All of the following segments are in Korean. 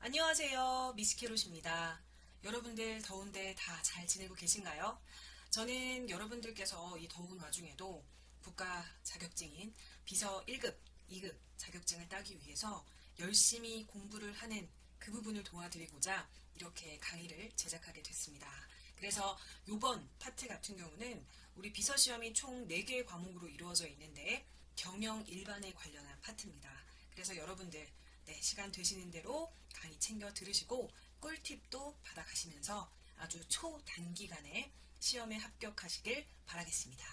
안녕하세요. 미스키롯입니다. 여러분들 더운데 다 잘 지내고 계신가요? 저는 여러분들께서 이 더운 와중에도 국가 자격증인 비서 1급, 2급 자격증을 따기 위해서 열심히 공부를 하는 그 부분을 도와드리고자 이렇게 강의를 제작하게 됐습니다. 그래서 이번 파트 같은 경우는 우리 비서 시험이 총 4개의 과목으로 이루어져 있는데 경영 일반에 관련한 파트입니다. 그래서 여러분들 시간 되시는 대로 강의 챙겨 들으시고 꿀팁도 받아가시면서 아주 초단기간에 시험에 합격하시길 바라겠습니다.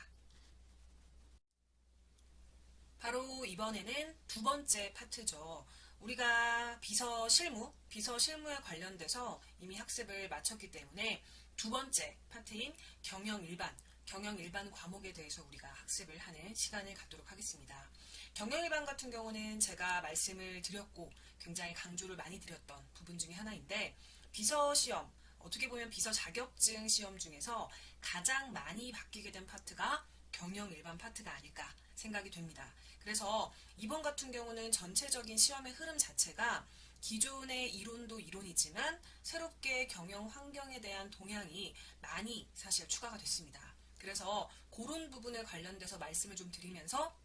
바로 이번에는 두 번째 파트죠. 우리가 비서 실무에 관련돼서 이미 학습을 마쳤기 때문에 두 번째 파트인 경영 일반 과목에 대해서 우리가 학습을 하는 시간을 갖도록 하겠습니다. 경영 일반 같은 경우는 제가 말씀을 드렸고 굉장히 강조를 많이 드렸던 부분 중에 하나인데 비서 시험, 어떻게 보면 비서 자격증 시험 중에서 가장 많이 바뀌게 된 파트가 경영 일반 파트가 아닐까 생각이 됩니다. 그래서 이번 같은 경우는 전체적인 시험의 흐름 자체가 기존의 이론도 이론이지만 새롭게 경영 환경에 대한 동향이 많이 사실 추가가 됐습니다. 그래서 그런 부분에 관련돼서 말씀을 좀 드리면서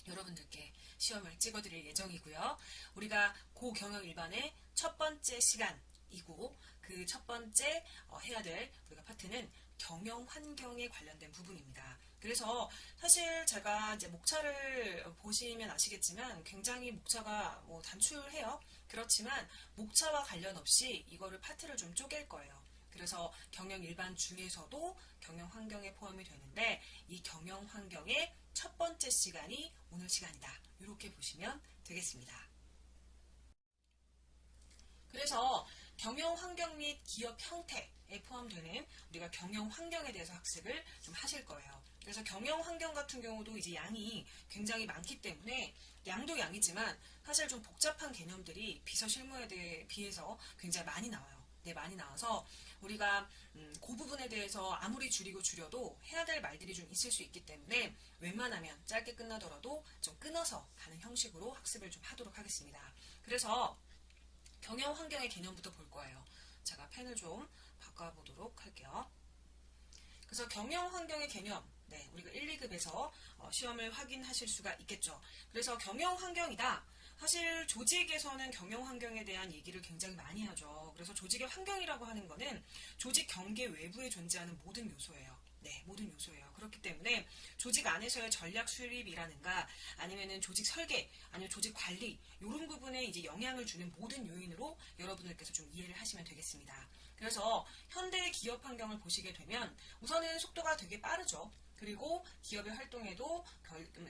여러분들께 시험을 찍어드릴 예정이고요. 우리가 고경영 일반의 첫 번째 시간이고 그 첫 번째 해야 될 우리가 파트는 경영 환경에 관련된 부분입니다. 그래서 사실 제가 이제 목차를 보시면 아시겠지만 굉장히 목차가 단출해요. 그렇지만 목차와 관련 없이 이거를 파트를 좀 쪼갤 거예요. 그래서 경영 일반 중에서도 경영 환경에 포함이 되는데 이 경영 환경의 첫 번째 시간이 오늘 시간이다. 이렇게 보시면 되겠습니다. 그래서 경영 환경 및 기업 형태에 포함되는 우리가 경영 환경에 대해서 학습을 좀 하실 거예요. 그래서 경영 환경 같은 경우도 이제 양이 굉장히 많기 때문에 양도 양이지만 사실 좀 복잡한 개념들이 비서 실무에 대해 비해서 굉장히 많이 나와요. 네, 많이 나와서 우리가 그 부분에 대해서 아무리 줄여도 해야 될 말들이 좀 있을 수 있기 때문에 웬만하면 짧게 끝나더라도 좀 끊어서 가는 형식으로 학습을 좀 하도록 하겠습니다. 그래서 경영 환경의 개념부터 볼 거예요. 제가 펜을 좀 바꿔보도록 할게요. 그래서 경영 환경의 개념, 우리가 1, 2급에서 시험을 확인하실 수가 있겠죠. 그래서 경영 환경이다. 사실 조직에서는 경영 환경에 대한 얘기를 굉장히 많이 하죠. 그래서 조직의 환경이라고 하는 거는 조직 경계 외부에 존재하는 모든 요소예요. 네, 모든 요소예요. 그렇기 때문에 조직 안에서의 전략 수립이라든가 아니면은 조직 설계, 아니면 조직 관리 이런 부분에 이제 영향을 주는 모든 요인으로 여러분들께서 좀 이해를 하시면 되겠습니다. 그래서 현대의 기업 환경을 보시게 되면 우선은 속도가 되게 빠르죠. 그리고 기업의 활동에도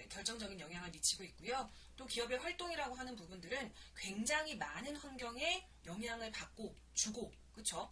결정적인 영향을 미치고 있고요. 또 기업의 활동이라고 하는 부분들은 굉장히 많은 환경에 영향을 받고 주고, 그렇죠?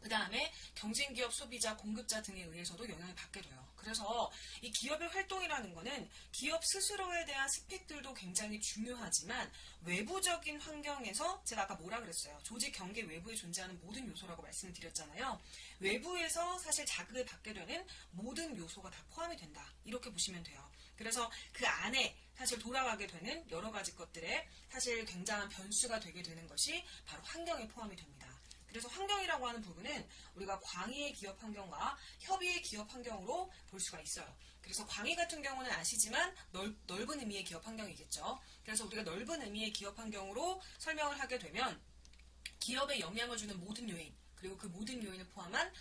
그 다음에 경쟁기업, 소비자, 공급자 등에 의해서도 영향을 받게 돼요. 그래서 이 기업의 활동이라는 거는 기업 스스로에 대한 스펙들도 굉장히 중요하지만 외부적인 환경에서 제가 아까 뭐라 그랬어요? 조직 경계 외부에 존재하는 모든 요소라고 말씀을 드렸잖아요. 외부에서 사실 자극을 받게 되는 모든 요소가 다 포함이 된다. 이렇게 보시면 돼요. 그래서 그 안에 사실 돌아가게 되는 여러 가지 것들에 사실 굉장한 변수가 되게 되는 것이 바로 환경에 포함이 됩니다. 그래서 환경이라고 하는 부분은 우리가 광의의 기업 환경과 협의의 기업 환경으로 볼 수가 있어요. 그래서 광의 같은 경우는 아시지만 넓은 의미의 기업 환경이겠죠. 그래서 우리가 넓은 의미의 기업 환경으로 설명을 하게 되면 기업에 영향을 주는 모든 요인, 그리고 그 모든 요인을 포함한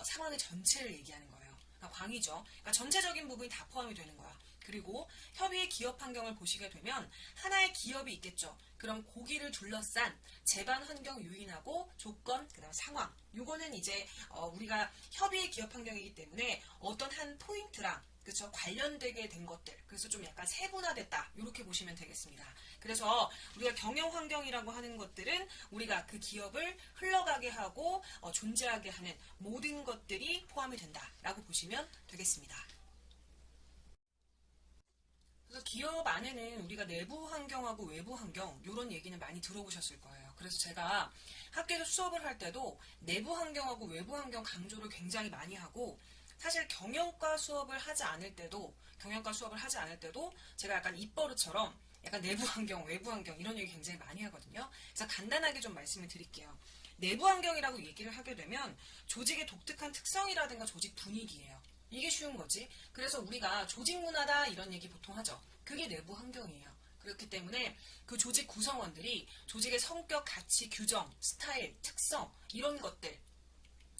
상황의 전체를 얘기하는 거예요. 그러니까 광의죠. 그러니까 전체적인 부분이 다 포함이 되는 거야. 그리고 협의의 기업 환경을 보시게 되면 하나의 기업이 있겠죠. 그럼 고기를 둘러싼 제반 환경 요인하고 조건, 그다음 상황. 요거는 이제 우리가 협의의 기업 환경이기 때문에 어떤 한 포인트랑 그렇죠? 관련되게 된 것들. 그래서 좀 약간 세분화됐다. 이렇게 보시면 되겠습니다. 그래서 우리가 경영 환경이라고 하는 것들은 우리가 그 기업을 흘러가게 하고 존재하게 하는 모든 것들이 포함이 된다라고 보시면 되겠습니다. 그래서 기업 안에는 우리가 내부 환경하고 외부 환경 이런 얘기는 많이 들어보셨을 거예요. 그래서 제가 학교에서 수업을 할 때도 내부 환경하고 외부 환경 강조를 굉장히 많이 하고 사실 경영과 수업을 하지 않을 때도 제가 약간 입버릇처럼 약간 내부 환경, 외부 환경 이런 얘기 굉장히 많이 하거든요. 그래서 간단하게 좀 말씀을 드릴게요. 내부 환경이라고 얘기를 하게 되면 조직의 독특한 특성이라든가 조직 분위기예요. 이게 쉬운 거지. 그래서 우리가 조직 문화다 이런 얘기 보통 하죠. 그게 내부 환경이에요. 그렇기 때문에 그 조직 구성원들이 조직의 성격, 가치, 규정, 스타일, 특성 이런 것들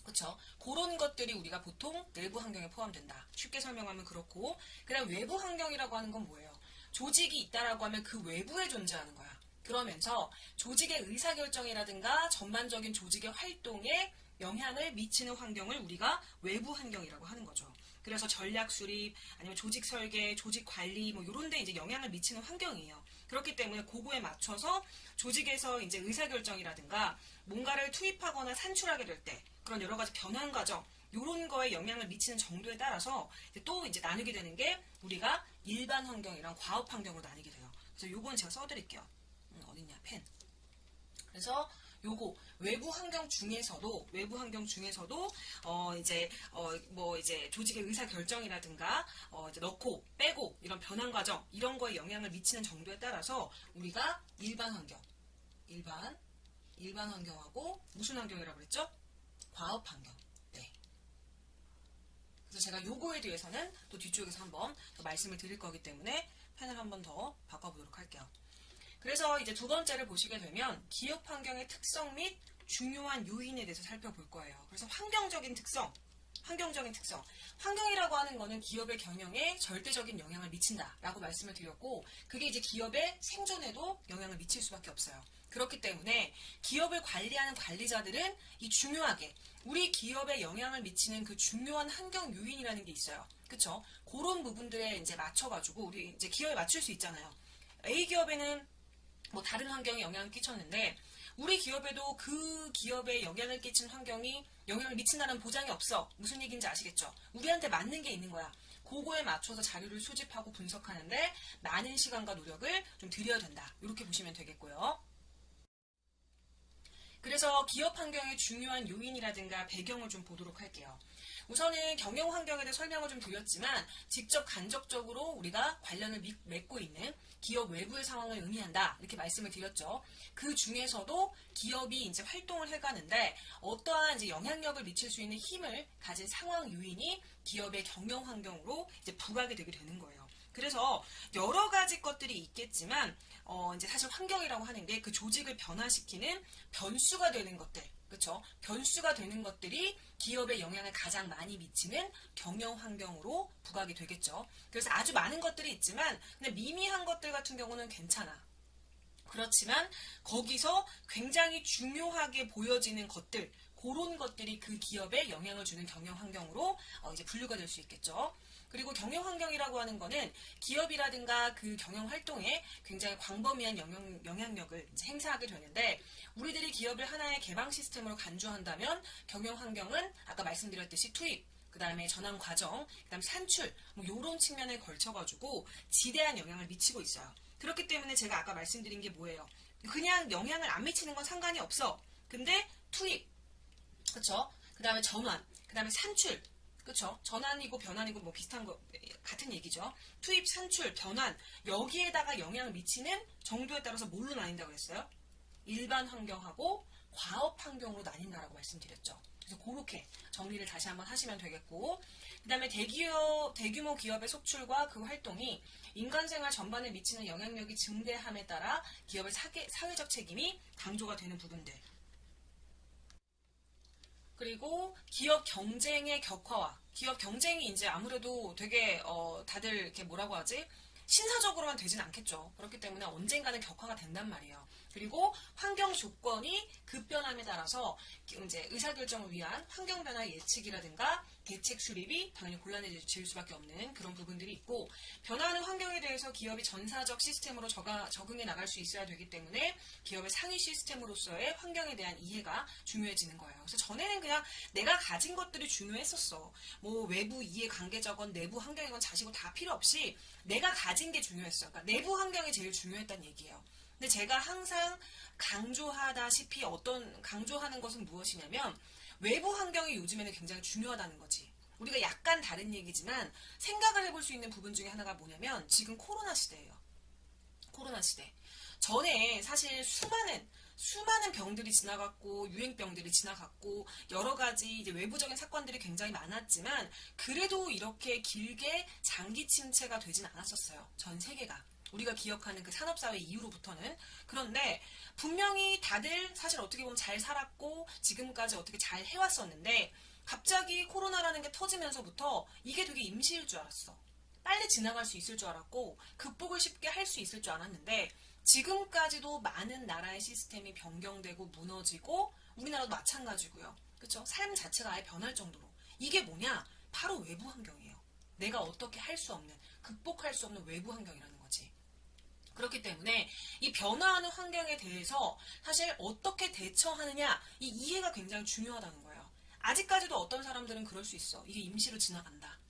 그렇죠? 그런 것들이 우리가 보통 내부 환경에 포함된다. 쉽게 설명하면 그렇고 그다음 외부 환경이라고 하는 건 뭐예요? 조직이 있다라고 하면 그 외부에 존재하는 거야. 그러면서 조직의 의사결정이라든가 전반적인 조직의 활동에 영향을 미치는 환경을 우리가 외부 환경이라고 하는 거죠. 그래서 전략 수립, 아니면 조직 설계, 조직 관리 뭐 이런 데 이제 영향을 미치는 환경이에요. 그렇기 때문에 그거에 맞춰서 조직에서 이제 의사결정이라든가 뭔가를 투입하거나 산출하게 될 때 그런 여러 가지 변환 과정 이런 거에 영향을 미치는 정도에 따라서 또 이제 나누게 되는 게 우리가 일반 환경이랑 과업 환경으로 나뉘게 돼요. 그래서 요거는 제가 써드릴게요. 어딨냐 펜. 그래서 요거 외부 환경 중에서도 이제 조직의 의사 결정이라든가 이제 넣고 빼고 이런 변환 과정 이런 거에 영향을 미치는 정도에 따라서 우리가 일반 환경하고 무슨 환경이라고 그랬죠? 과업 환경. 네. 그래서 제가 요거에 대해서는 또 뒤쪽에서 한번 더 말씀을 드릴 거기 때문에 펜을 한번 더 바꿔보도록 할게요. 그래서 이제 두 번째를 보시게 되면 기업 환경의 특성 및 중요한 요인에 대해서 살펴볼 거예요. 그래서 환경적인 특성. 환경이라고 하는 거는 기업의 경영에 절대적인 영향을 미친다라고 말씀을 드렸고 그게 이제 기업의 생존에도 영향을 미칠 수밖에 없어요. 그렇기 때문에 기업을 관리하는 관리자들은 이 중요하게 우리 기업에 영향을 미치는 그 중요한 환경 요인이라는 게 있어요. 그쵸? 그런 부분들에 이제 맞춰가지고 우리 이제 기업에 맞출 수 있잖아요. A 기업에는 뭐 다른 환경에 영향을 끼쳤는데 우리 기업에도 그 기업에 영향을 끼친 환경이 영향을 미친다는 보장이 없어. 무슨 얘기인지 아시겠죠? 우리한테 맞는 게 있는 거야. 그거에 맞춰서 자료를 수집하고 분석하는데 많은 시간과 노력을 좀 들여야 된다. 이렇게 보시면 되겠고요. 그래서 기업 환경의 중요한 요인이라든가 배경을 좀 보도록 할게요. 우선은 경영 환경에 대해 설명을 좀 드렸지만 직접 간접적으로 우리가 관련을 맺고 있는 기업 외부의 상황을 의미한다 이렇게 말씀을 드렸죠. 그 중에서도 기업이 이제 활동을 해가는데 어떠한 이제 영향력을 미칠 수 있는 힘을 가진 상황 요인이 기업의 경영 환경으로 이제 부각이 되게 되는 거예요. 그래서 여러 가지 것들이 있겠지만 이제 사실 환경이라고 하는 게 그 조직을 변화시키는 변수가 되는 것들, 그렇죠? 변수가 되는 것들이 기업에 영향을 가장 많이 미치는 경영 환경으로 부각이 되겠죠. 그래서 아주 많은 것들이 있지만 그냥 미미한 것들 같은 경우는 괜찮아. 그렇지만 거기서 굉장히 중요하게 보여지는 것들, 그런 것들이 그 기업에 영향을 주는 경영 환경으로 이제 분류가 될 수 있겠죠. 그리고 경영 환경이라고 하는 거는 기업이라든가 그 경영 활동에 굉장히 광범위한 영향력을 행사하게 되는데 우리들이 기업을 하나의 개방 시스템으로 간주한다면 경영 환경은 아까 말씀드렸듯이 투입, 그 다음에 전환 과정, 그 다음 산출 뭐 이런 측면에 걸쳐가지고 지대한 영향을 미치고 있어요. 그렇기 때문에 제가 아까 말씀드린 게 뭐예요? 그냥 영향을 안 미치는 건 상관이 없어. 근데 투입, 그쵸? 그 다음에 전환, 그 다음에 산출, 그쵸? 전환이고 변환이고 뭐 비슷한 거 같은 얘기죠. 투입, 산출, 변환 여기에다가 영향을 미치는 정도에 따라서 뭘로 나뉜다고 그랬어요? 일반 환경하고 과업 환경으로 나뉜다라고 말씀드렸죠. 그래서 그렇게 정리를 다시 한번 하시면 되겠고 그 다음에 대규모 기업의 속출과 그 활동이 인간생활 전반에 미치는 영향력이 증대함에 따라 기업의 사회적 책임이 강조가 되는 부분들 그리고 기업 경쟁의 격화와 기업 경쟁이 이제 아무래도 되게 다들 이렇게 뭐라고 하지? 신사적으로만 되진 않겠죠. 그렇기 때문에 언젠가는 격화가 된단 말이에요. 그리고 환경 조건이 급변함에 따라서 이제 의사결정을 위한 환경 변화 예측이라든가 대책 수립이 당연히 곤란해질 수밖에 없는 그런 부분들이 있고 변화하는 환경에 대해서 기업이 전사적 시스템으로 적응해 나갈 수 있어야 되기 때문에 기업의 상위 시스템으로서의 환경에 대한 이해가 중요해지는 거예요. 그래서 전에는 그냥 내가 가진 것들이 중요했었어. 뭐 외부 이해 관계적건 내부 환경이건 자시고 다 필요 없이 내가 가진 게 중요했어요. 그러니까 내부 환경이 제일 중요했다는 얘기예요. 근데 제가 항상 강조하다시피 강조하는 것은 무엇이냐면 외부 환경이 요즘에는 굉장히 중요하다는 거지. 우리가 약간 다른 얘기지만 생각을 해볼 수 있는 부분 중에 하나가 뭐냐면 지금 코로나 시대예요. 코로나 시대. 전에 사실 수많은 병들이 지나갔고 유행병들이 지나갔고 여러 가지 이제 외부적인 사건들이 굉장히 많았지만 그래도 이렇게 길게 장기 침체가 되진 않았었어요. 전 세계가. 우리가 기억하는 그 산업사회 이후로부터는. 그런데 분명히 다들 사실 어떻게 보면 잘 살았고 지금까지 어떻게 잘 해왔었는데 갑자기 코로나라는 게 터지면서부터 이게 되게 임시일 줄 알았어. 빨리 지나갈 수 있을 줄 알았고 극복을 쉽게 할 수 있을 줄 알았는데 지금까지도 많은 나라의 시스템이 변경되고 무너지고 우리나라도 마찬가지고요. 그렇죠? 삶 자체가 아예 변할 정도로. 이게 뭐냐? 바로 외부 환경이에요. 내가 어떻게 할 수 없는, 극복할 수 없는 외부 환경이라는 거지. 그렇기 때문에 이 변화하는 환경에 대해서 사실 어떻게 대처하느냐 이 이해가 굉장히 중요하다는 거예요. 아직까지도 어떤 사람들은 그럴 수 있어. 이게 임시로 지나간다.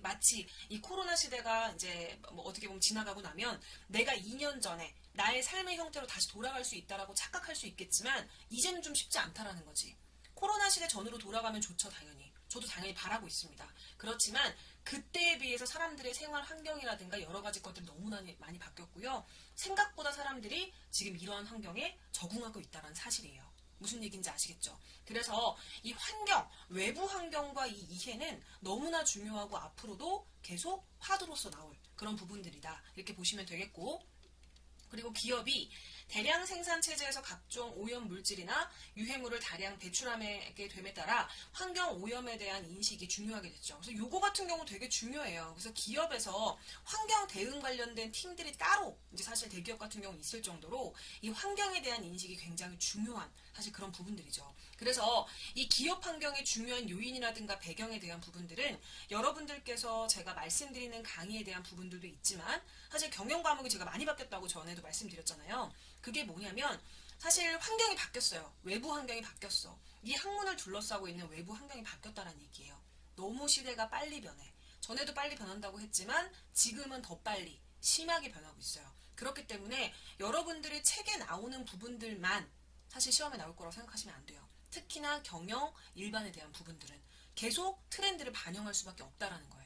마치 이 코로나 시대가 이제 뭐 어떻게 보면 지나가고 나면 내가 2년 전에 나의 삶의 형태로 다시 돌아갈 수 있다라고 착각할 수 있겠지만 이제는 좀 쉽지 않다라는 거지. 코로나 시대 전으로 돌아가면 좋죠, 당연히. 저도 당연히 바라고 있습니다. 그렇지만 그때에 비해서 사람들의 생활 환경이라든가 여러 가지 것들이 너무나 많이 바뀌었고요. 생각보다 사람들이 지금 이러한 환경에 적응하고 있다는 사실이에요. 무슨 얘기인지 아시겠죠? 그래서 이 환경, 외부 환경과 이 이해는 너무나 중요하고 앞으로도 계속 화두로서 나올 그런 부분들이다. 이렇게 보시면 되겠고, 그리고 기업이 대량 생산 체제에서 각종 오염 물질이나 유해물을 다량 배출하게 됨에 따라 환경 오염에 대한 인식이 중요하게 됐죠. 그래서 요거 같은 경우 되게 중요해요. 그래서 기업에서 환경 대응 관련된 팀들이 따로 이제 사실 대기업 같은 경우 있을 정도로 이 환경에 대한 인식이 굉장히 중요한 사실 그런 부분들이죠. 그래서 이 기업 환경의 중요한 요인이라든가 배경에 대한 부분들은 여러분들께서 제가 말씀드리는 강의에 대한 부분들도 있지만 사실 경영 과목이 제가 많이 바뀌었다고 전에도 말씀드렸잖아요. 그게 뭐냐면 사실 환경이 바뀌었어요. 외부 환경이 바뀌었어. 이 학문을 둘러싸고 있는 외부 환경이 바뀌었다는 얘기예요. 너무 시대가 빨리 변해. 전에도 빨리 변한다고 했지만 지금은 더 빨리 심하게 변하고 있어요. 그렇기 때문에 여러분들의 책에 나오는 부분들만 사실 시험에 나올 거라고 생각하시면 안 돼요. 특히나 경영, 일반에 대한 부분들은 계속 트렌드를 반영할 수밖에 없다라는 거예요.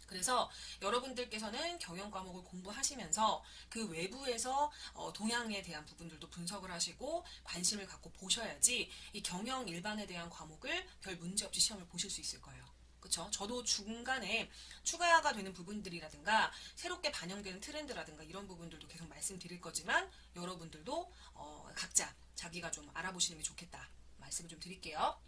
그래서 여러분들께서는 경영 과목을 공부하시면서 그 외부에서 동향에 대한 부분들도 분석을 하시고 관심을 갖고 보셔야지 이 경영 일반에 대한 과목을 별 문제 없이 시험을 보실 수 있을 거예요. 그렇죠? 저도 중간에 추가가 되는 부분들이라든가 새롭게 반영되는 트렌드라든가 이런 부분들도 계속 말씀드릴 거지만 여러분들도 각자 자기가 좀 알아보시는 게 좋겠다 말씀을 좀 드릴게요.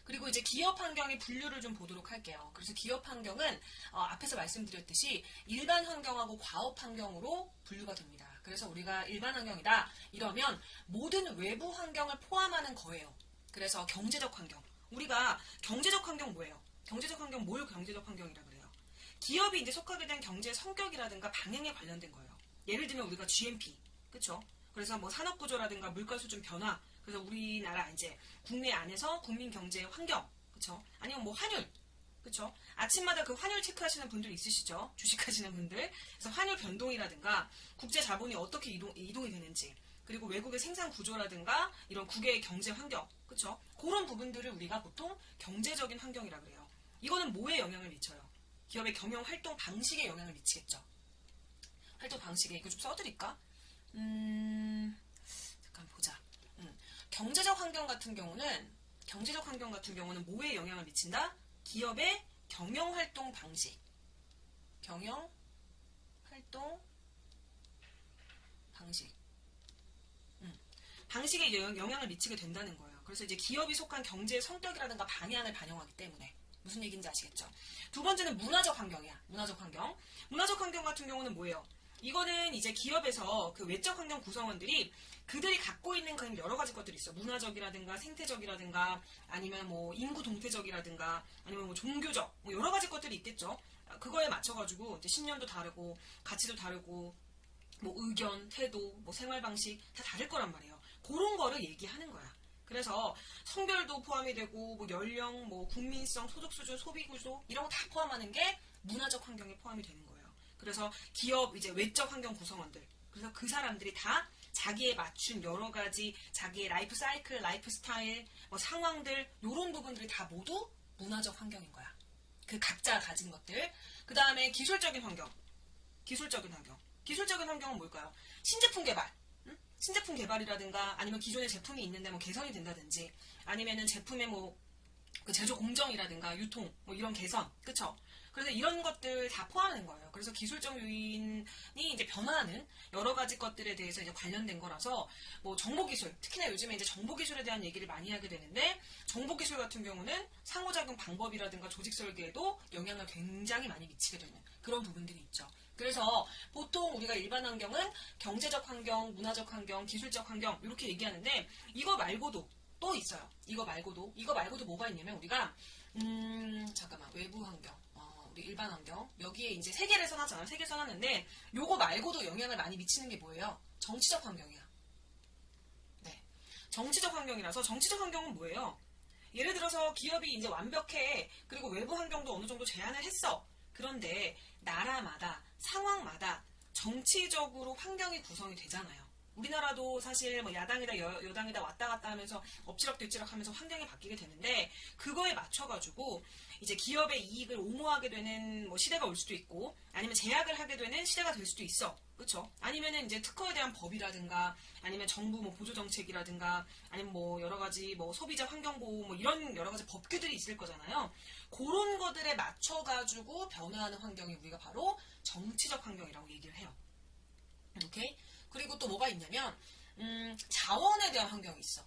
그리고 이제 기업 환경의 분류를 좀 보도록 할게요. 그래서 기업 환경은 앞에서 말씀드렸듯이 일반 환경하고 과업 환경으로 분류가 됩니다. 그래서 우리가 일반 환경이다 이러면 모든 외부 환경을 포함하는 거예요. 그래서 경제적 환경. 우리가 경제적 환경 뭐예요? 경제적 환경 뭘 경제적 환경이라 그래요? 기업이 이제 속하게 된 경제 성격이라든가 방향에 관련된 거예요. 예를 들면 우리가 GNP, 그렇죠? 그래서 뭐 산업 구조라든가 물가 수준 변화. 그래서 우리나라 이제 국내 안에서 국민 경제 환경, 그렇죠? 아니면 뭐 환율, 그렇죠? 아침마다 그 환율 체크하시는 분들 있으시죠? 주식하시는 분들. 그래서 환율 변동이라든가 국제 자본이 어떻게 이동이 되는지, 그리고 외국의 생산 구조라든가 이런 국외의 경제 환경, 그렇죠? 그런 부분들을 우리가 보통 경제적인 환경이라 그래요. 이거는 뭐에 영향을 미쳐요? 기업의 경영 활동 방식에 영향을 미치겠죠. 활동 방식에 이거 좀 써드릴까? 잠깐 보자. 경제적 환경 같은 경우는 뭐에 영향을 미친다? 기업의 경영 활동 방식. 경영 활동 방식. 방식에 영향을 미치게 된다는 거예요. 그래서 이제 기업이 속한 경제의 성격이라든가 방향을 반영하기 때문에. 무슨 얘기인지 아시겠죠? 두 번째는 문화적 환경이야. 문화적 환경. 문화적 환경 같은 경우는 뭐예요? 이거는 이제 기업에서 그 외적 환경 구성원들이 그들이 갖고 있는 그런 여러 가지 것들이 있어. 문화적이라든가 생태적이라든가 아니면 뭐 인구 동태적이라든가 아니면 뭐 종교적 뭐 여러 가지 것들이 있겠죠. 그거에 맞춰가지고 이제 신념도 다르고 가치도 다르고 뭐 의견, 태도, 뭐 생활 방식 다 다를 거란 말이에요. 그런 거를 얘기하는 거야. 그래서 성별도 포함이 되고 뭐 연령, 뭐 국민성, 소득 수준, 소비 구조 이런 거 다 포함하는 게 문화적 환경에 포함이 되는 거예요. 그래서 기업 이제 외적 환경 구성원들. 그래서 그 사람들이 다 자기에 맞춘 여러 가지 자기의 라이프 사이클, 라이프 스타일, 뭐 상황들 이런 부분들이 다 모두 문화적 환경인 거야. 그 각자 가진 것들. 그 다음에 기술적인 환경. 기술적인 환경. 기술적인 환경은 뭘까요? 신제품 개발. 신제품 개발이라든가 아니면 기존의 제품이 있는데 뭐 개선이 된다든지 아니면은 제품의 뭐 그 제조 공정이라든가 유통 뭐 이런 개선, 그쵸? 그래서 이런 것들 다 포함하는 거예요. 그래서 기술적 요인이 이제 변화하는 여러 가지 것들에 대해서 이제 관련된 거라서 뭐 정보기술, 특히나 요즘에 이제 정보기술에 대한 얘기를 많이 하게 되는데 정보기술 같은 경우는 상호작용 방법이라든가 조직 설계에도 영향을 굉장히 많이 미치게 되는 그런 부분들이 있죠. 그래서 보통 우리가 일반 환경은 경제적 환경, 문화적 환경, 기술적 환경 이렇게 얘기하는데 이거 말고도 또 있어요. 이거 말고도 뭐가 있냐면 우리가 잠깐만 외부 환경, 우리 일반 환경 여기에 이제 세 개를 써놨잖아요. 세 개 써놨는데 요거 말고도 영향을 많이 미치는 게 뭐예요? 정치적 환경이야. 네, 정치적 환경이라서 정치적 환경은 뭐예요? 예를 들어서 기업이 이제 완벽해 그리고 외부 환경도 어느 정도 제한을 했어. 그런데 나라마다 상황마다 정치적으로 환경이 구성이 되잖아요. 우리나라도 사실 뭐 야당이다 여당이다 왔다 갔다 하면서 엎치락뒤치락 하면서 환경이 바뀌게 되는데 그거에 맞춰가지고 이제 기업의 이익을 옹호하게 되는 뭐 시대가 올 수도 있고 아니면 제약을 하게 되는 시대가 될 수도 있어. 그렇죠? 아니면은 이제 특허에 대한 법이라든가 아니면 정부 뭐 보조 정책이라든가 아니면 뭐 여러 가지 뭐 소비자 환경 보호 뭐 이런 여러 가지 법규들이 있을 거잖아요. 그런 것들에 맞춰가지고 변화하는 환경이 우리가 바로 정치적 환경이라고 얘기를 해요. 오케이? 그리고 또 뭐가 있냐면 자원에 대한 환경이 있어.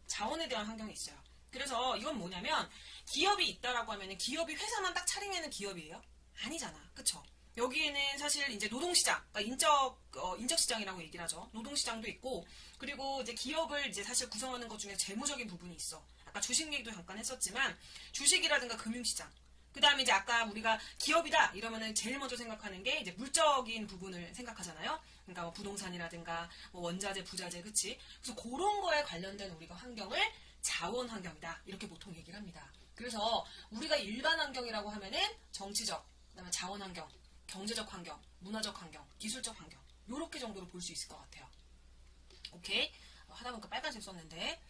자원에 대한 환경이 있어요. 그래서 이건 뭐냐면 기업이 있다라고 하면은 기업이 회사만 딱 차리면은 기업이에요? 아니잖아. 그쵸? 여기에는 사실 이제 노동시장, 그러니까 인적시장이라고 얘기를 하죠. 노동시장도 있고, 그리고 이제 기업을 이제 사실 구성하는 것 중에 재무적인 부분이 있어. 아까 주식 얘기도 잠깐 했었지만, 주식이라든가 금융시장. 그 다음에 이제 아까 우리가 기업이다 이러면은 제일 먼저 생각하는 게 이제 물적인 부분을 생각하잖아요. 그러니까 뭐 부동산이라든가 뭐 원자재, 부자재, 그치? 그래서 그런 거에 관련된 우리가 환경을 자원 환경이다. 이렇게 보통 얘기를 합니다. 그래서 우리가 일반 환경이라고 하면은 정치적, 그다음에 자원 환경, 경제적 환경, 문화적 환경, 기술적 환경 요렇게 정도로 볼 수 있을 것 같아요. 오케이? 하다 보니까 빨간색 썼는데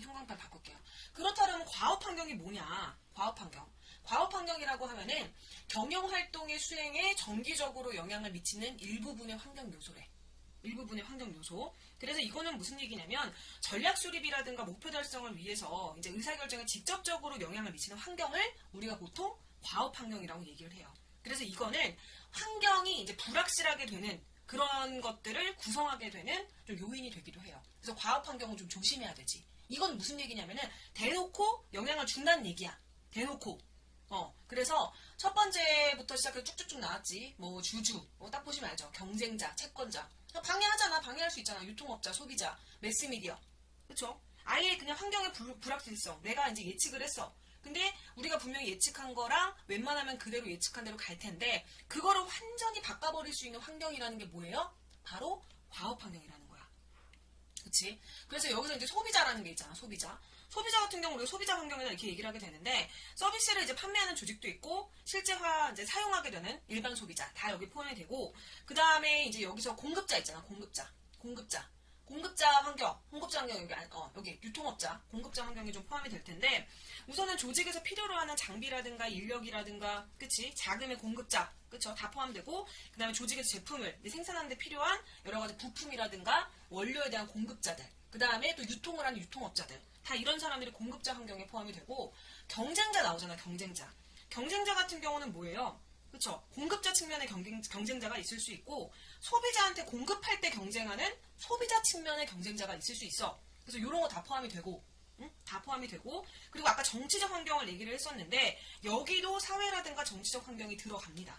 형광펜 바꿀게요. 그렇다면 과업 환경이 뭐냐? 과업 환경. 과업 환경이라고 하면은 경영 활동의 수행에 정기적으로 영향을 미치는 일부분의 환경 요소래. 일부분의 환경 요소. 그래서 이거는 무슨 얘기냐면 전략 수립이라든가 목표 달성을 위해서 이제 의사결정에 직접적으로 영향을 미치는 환경을 우리가 보통 과업 환경이라고 얘기를 해요. 그래서 이거는 환경이 이제 불확실하게 되는 그런 것들을 구성하게 되는 좀 요인이 되기도 해요. 그래서 과업 환경은 좀 조심해야 되지. 이건 무슨 얘기냐면은 대놓고 영향을 준다는 얘기야. 대놓고. 그래서 첫 번째부터 시작해서 쭉쭉쭉 나왔지. 뭐 주주, 딱 보시면 알죠. 경쟁자, 채권자. 방해하잖아. 방해할 수 있잖아. 유통업자, 소비자, 매스미디어. 그쵸? 아예 그냥 환경의 불확실성. 내가 이제 예측을 했어. 근데 우리가 분명히 예측한 거랑 웬만하면 그대로 예측한 대로 갈 텐데 그거를 완전히 바꿔버릴 수 있는 환경이라는 게 뭐예요? 바로 과업 환경이라는 거야. 그치? 그래서 여기서 이제 소비자라는 게 있잖아. 소비자 같은 경우 우리가 소비자 환경이다 이렇게 얘기를 하게 되는데 서비스를 이제 판매하는 조직도 있고 실제화 이제 사용하게 되는 일반 소비자 다 여기 포함이 되고 그 다음에 이제 여기서 공급자 있잖아. 공급자 환경 여기 유통업자 공급자 환경이 좀 포함이 될 텐데 우선은 조직에서 필요로 하는 장비라든가 인력이라든가 그치 자금의 공급자 그쵸 다 포함되고 그 다음에 조직에서 제품을 생산하는 데 필요한 여러 가지 부품이라든가 원료에 대한 공급자들 그 다음에 또 유통을 하는 유통업자들 다 이런 사람들이 공급자 환경에 포함이 되고 경쟁자 나오잖아. 경쟁자 같은 경우는 뭐예요? 그쵸? 공급자 측면의 경쟁자가 있을 수 있고 소비자한테 공급할 때 경쟁하는 소비자 측면의 경쟁자가 있을 수 있어. 그래서 이런 거 다 포함이 되고 다 포함이 되고 그리고 아까 정치적 환경을 얘기를 했었는데 여기도 사회라든가 정치적 환경이 들어갑니다.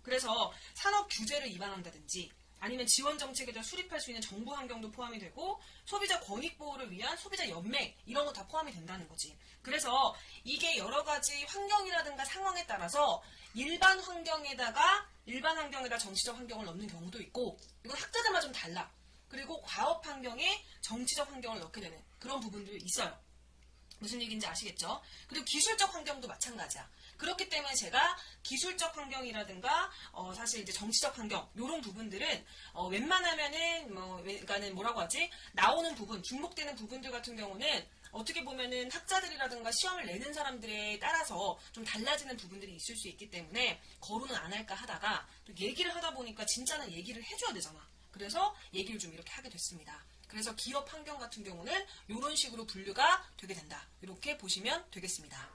그래서 산업 규제를 위반한다든지 아니면 지원 정책에 대해 수립할 수 있는 정부 환경도 포함이 되고 소비자 권익 보호를 위한 소비자 연맹 이런 거 다 포함이 된다는 거지. 그래서 이게 여러 가지 환경이라든가 상황에 따라서 일반 환경에다 정치적 환경을 넣는 경우도 있고 이건 학자들마다 좀 달라. 그리고 과업 환경에 정치적 환경을 넣게 되는 그런 부분도 있어요. 무슨 얘기인지 아시겠죠? 그리고 기술적 환경도 마찬가지야. 그렇기 때문에 제가 기술적 환경이라든가 사실 이제 정치적 환경 이런 부분들은 웬만하면은 그러니까는 뭐라고 하지? 나오는 부분, 중복되는 부분들 같은 경우는 어떻게 보면은 학자들이라든가 시험을 내는 사람들에 따라서 좀 달라지는 부분들이 있을 수 있기 때문에 거론은 안 할까 하다가 또 얘기를 하다 보니까 진짜는 얘기를 해줘야 되잖아. 그래서 얘기를 좀 이렇게 하게 됐습니다. 그래서 기업 환경 같은 경우는 이런 식으로 분류가 되게 된다. 이렇게 보시면 되겠습니다.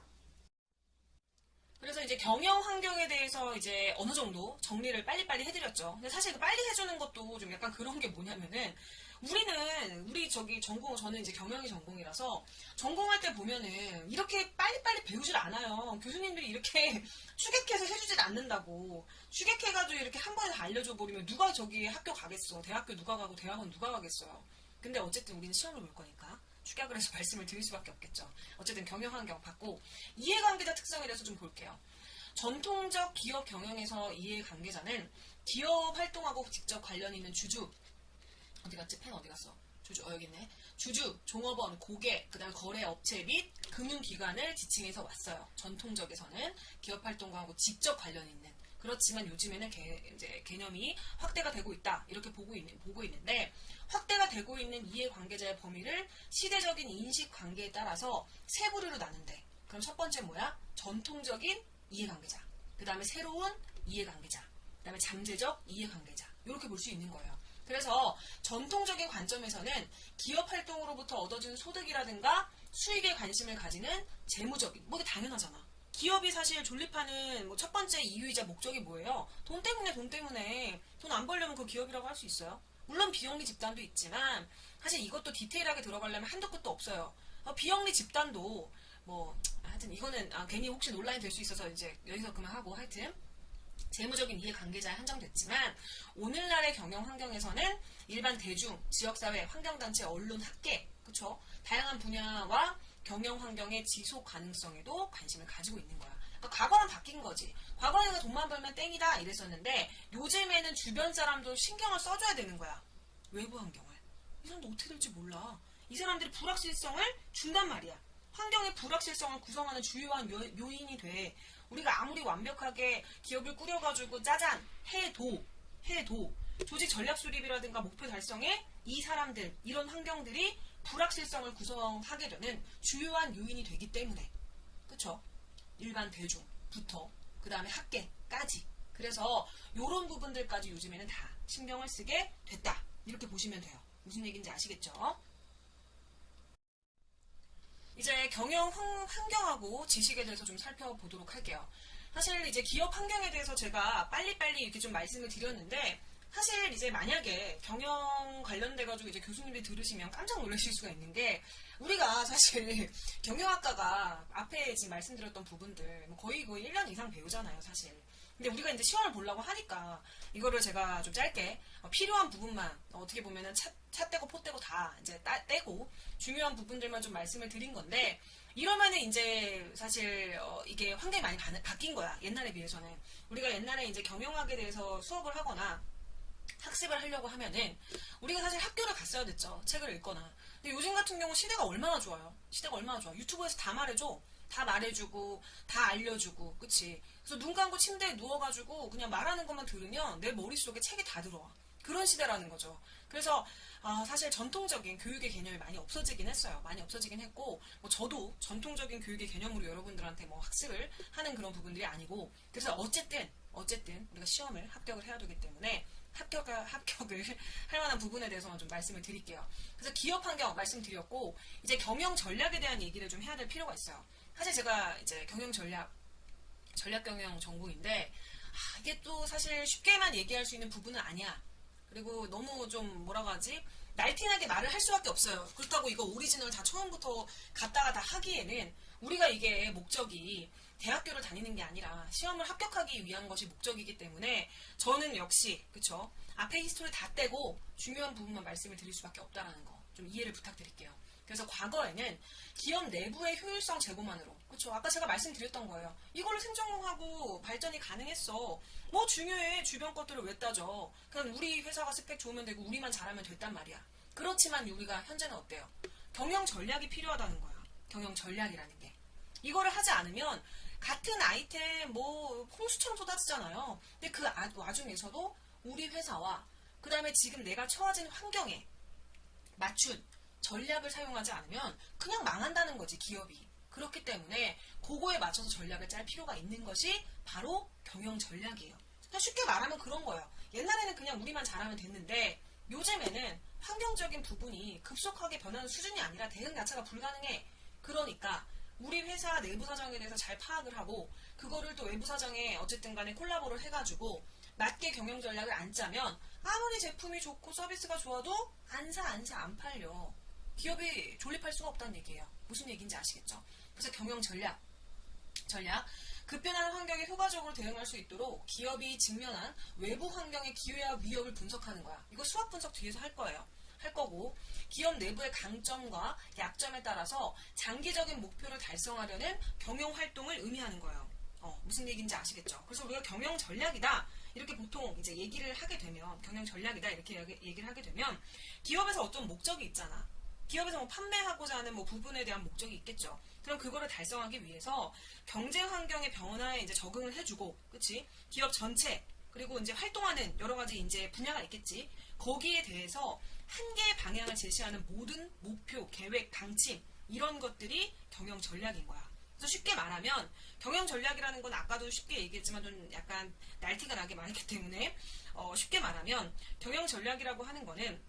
그래서 이제 경영 환경에 대해서 이제 어느 정도 정리를 빨리빨리 해드렸죠. 근데 사실 그 빨리 해주는 것도 좀 약간 그런 게 뭐냐면은 우리 저기 저는 이제 경영이 전공이라서 전공할 때 보면은 이렇게 빨리빨리 배우질 않아요. 교수님들이 이렇게 추격해서 해주질 않는다고. 추격해가지고 이렇게 한 번에 다 알려줘 버리면 누가 저기 학교 가겠어. 대학교 누가 가고 대학원 누가 가겠어요. 근데 어쨌든 우리는 시험을 볼 거니까 축약을 해서 말씀을 드릴 수밖에 없겠죠. 어쨌든 경영 환경 받고 이해관계자 특성에 대해서 좀 볼게요. 전통적 기업 경영에서 이해관계자는 기업 활동하고 직접 관련 있는 주주, 어디 갔지? 펜 어디 갔어? 주주, 여기 있네. 주주, 종업원, 고객, 그 다음에 거래업체 및 금융기관을 지칭해서 왔어요. 전통적에서는 기업 활동하고 직접 관련 있는. 그렇지만 요즘에는 이제 개념이 확대가 되고 있다. 이렇게 보고 있는데, 확대가 되고 있는 이해관계자의 범위를 시대적인 인식관계에 따라서 세 부류로 나눈대. 그럼 첫 번째 뭐야? 전통적인 이해관계자. 그 다음에 새로운 이해관계자. 그 다음에 잠재적 이해관계자. 이렇게 볼 수 있는 거예요. 그래서 전통적인 관점에서는 기업 활동으로부터 얻어지는 소득이라든가 수익에 관심을 가지는 재무적인, 뭐 이게 당연하잖아. 기업이 사실 존립하는 첫 번째 이유이자 목적이 뭐예요? 돈 때문에 돈 안 벌려면 그 기업이라고 할 수 있어요. 물론 비영리 집단도 있지만 사실 이것도 디테일하게 들어가려면 한도 끝도 없어요. 비영리 집단도 하여튼 이거는 괜히 혹시 논란이 될 수 있어서 이제 여기서 그만하고 하여튼 재무적인 이해관계자에 한정됐지만 오늘날의 경영 환경에서는 일반 대중, 지역사회, 환경단체, 언론, 학계, 그쵸? 다양한 분야와 경영 환경의 지속 가능성에도 관심을 가지고 있는 거야. 그러니까 과거랑 바뀐 거지. 과거에는 돈만 벌면 땡이다 이랬었는데 요즘에는 주변 사람도 신경을 써줘야 되는 거야. 외부 환경을. 이 사람도 어떻게 될지 몰라. 이 사람들이 불확실성을 준단 말이야. 환경의 불확실성을 구성하는 주요한 요인이 돼. 우리가 아무리 완벽하게 기업을 꾸려가지고 짜잔 해도 조직 전략 수립이라든가 목표 달성에 이 사람들 이런 환경들이 불확실성을 구성하게 되는 주요한 요인이 되기 때문에 그쵸? 일반 대중부터 그 다음에 학계까지 그래서 이런 부분들까지 요즘에는 다 신경을 쓰게 됐다 이렇게 보시면 돼요. 무슨 얘기인지 아시겠죠? 이제 경영 환경하고 지식에 대해서 좀 살펴보도록 할게요. 사실 이제 기업 환경에 대해서 제가 빨리빨리 이렇게 좀 말씀을 드렸는데 사실 이제 만약에 경영 관련돼가지고 이제 교수님들이 들으시면 깜짝 놀라실 수가 있는 게 우리가 사실 경영학과가 앞에 지금 말씀드렸던 부분들 거의 1년 이상 배우잖아요, 사실. 근데 우리가 이제 시험을 보려고 하니까 이거를 제가 좀 짧게 필요한 부분만 어떻게 보면은 차 떼고 포 떼고 다 이제 떼고 중요한 부분들만 좀 말씀을 드린 건데 이러면은 이제 사실 이게 환경이 많이 바뀐 거야. 옛날에 비해서는. 우리가 옛날에 이제 경영학에 대해서 수업을 하거나 학습을 하려고 하면은 우리가 사실 학교를 갔어야 됐죠. 책을 읽거나. 근데 요즘 같은 경우 시대가 얼마나 좋아요. 유튜브에서 다 말해줘. 다 말해주고 다 알려주고 그치. 그래서 눈 감고 침대에 누워가지고 그냥 말하는 것만 들으면 내 머릿속에 책이 다 들어와. 그런 시대라는 거죠. 그래서 사실 전통적인 교육의 개념이 많이 없어지긴 했어요. 많이 없어지긴 했고 저도 전통적인 교육의 개념으로 여러분들한테 학습을 하는 그런 부분들이 아니고 그래서 어쨌든 우리가 시험을 합격을 해야 되기 때문에 합격을 할 만한 부분에 대해서만 좀 말씀을 드릴게요. 그래서 기업 환경 말씀드렸고 이제 경영 전략에 대한 얘기를 좀 해야 될 필요가 있어요. 사실 제가 이제 경영 전략 경영 전공인데 이게 또 사실 쉽게만 얘기할 수 있는 부분은 아니야. 그리고 너무 좀 뭐라고 하지? 날티나게 말을 할 수밖에 없어요. 그렇다고 이거 오리지널 다 처음부터 갖다가 다 하기에는 우리가 이게 목적이 대학교를 다니는 게 아니라 시험을 합격하기 위한 것이 목적이기 때문에 저는 역시 그쵸? 앞에 히스토리 다 떼고 중요한 부분만 말씀을 드릴 수밖에 없다라는 거 좀 이해를 부탁드릴게요. 그래서 과거에는 기업 내부의 효율성 제고만으로 그쵸? 아까 제가 말씀드렸던 거예요. 이걸로 생존하고 발전이 가능했어. 중요해. 주변 것들을 왜 따져. 그냥 우리 회사가 스펙 좋으면 되고 우리만 잘하면 됐단 말이야. 그렇지만 우리가 현재는 어때요? 경영 전략이 필요하다는 거야. 경영 전략이라는 게. 이거를 하지 않으면 같은 아이템 홍수처럼 쏟아지잖아요. 근데 그 와중에서도 우리 회사와 그 다음에 지금 내가 처해진 환경에 맞춘 전략을 사용하지 않으면 그냥 망한다는 거지, 기업이. 그렇기 때문에 그거에 맞춰서 전략을 짤 필요가 있는 것이 바로 경영 전략이에요. 그냥 쉽게 말하면 그런 거예요. 옛날에는 그냥 우리만 잘하면 됐는데 요즘에는 환경적인 부분이 급속하게 변하는 수준이 아니라 대응 자체가 불가능해. 그러니까 우리 회사 내부 사정에 대해서 잘 파악을 하고 그거를 또 외부 사정에 어쨌든 간에 콜라보를 해가지고 맞게 경영 전략을 안 짜면 아무리 제품이 좋고 서비스가 좋아도 안 팔려. 기업이 존립할 수가 없다는 얘기예요. 무슨 얘기인지 아시겠죠? 그래서 경영 전략. 급변하는 환경에 효과적으로 대응할 수 있도록 기업이 직면한 외부 환경의 기회와 위협을 분석하는 거야. 이거 수학 분석 뒤에서 할 거고 기업 내부의 강점과 약점에 따라서 장기적인 목표를 달성하려는 경영 활동을 의미하는 거예요. 무슨 얘기인지 아시겠죠? 그래서 우리가 경영 전략이다 이렇게 보통 이제 얘기를 하게 되면 경영 전략이다 이렇게 얘기를 하게 되면 기업에서 어떤 목적이 있잖아. 기업에서 뭐 판매하고자 하는 뭐 부분에 대한 목적이 있겠죠. 그럼 그거를 달성하기 위해서 경쟁 환경의 변화에 이제 적응을 해주고, 그치? 기업 전체 그리고 이제 활동하는 여러 가지 이제 분야가 있겠지. 거기에 대해서 한 개의 방향을 제시하는 모든 목표, 계획, 방침 이런 것들이 경영 전략인 거야. 그래서 쉽게 말하면 경영 전략이라는 건 아까도 쉽게 얘기했지만 좀 약간 날티가 나게 말했기 때문에 쉽게 말하면 경영 전략이라고 하는 거는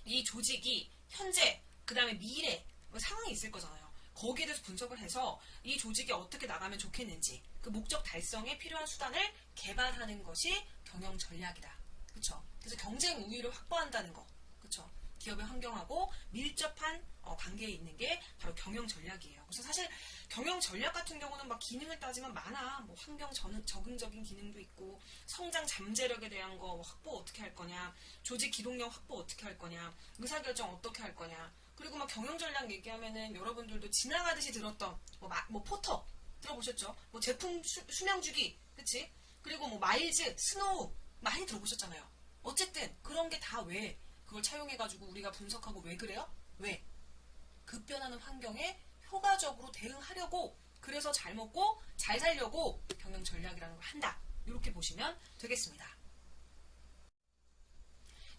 이 조직이 현재 그 다음에 미래 뭐 상황이 있을 거잖아요. 거기에 대해서 분석을 해서 이 조직이 어떻게 나가면 좋겠는지 그 목적 달성에 필요한 수단을 개발하는 것이 경영 전략이다. 그쵸? 그래서 경쟁 우위를 확보한다는 거. 그쵸? 기업의 환경하고 밀접한 관계에 있는 게 바로 경영 전략이에요. 그래서 사실 경영 전략 같은 경우는 막 기능을 따지면 많아. 뭐 환경 적응적인 기능도 있고 성장 잠재력에 대한 거 확보 어떻게 할 거냐, 조직 기동력 확보 어떻게 할 거냐, 의사결정 어떻게 할 거냐. 그리고 막 경영 전략 얘기하면은 여러분들도 지나가듯이 들었던 뭐 포터 들어보셨죠? 뭐 제품 수명 주기, 그치? 그리고 뭐 마일즈, 스노우 많이 들어보셨잖아요. 어쨌든 그런 게 다 왜 그걸 차용해가지고 우리가 분석하고 왜 그래요? 왜? 급변하는 환경에 효과적으로 대응하려고, 그래서 잘 먹고 잘 살려고 경영 전략이라는 걸 한다. 이렇게 보시면 되겠습니다.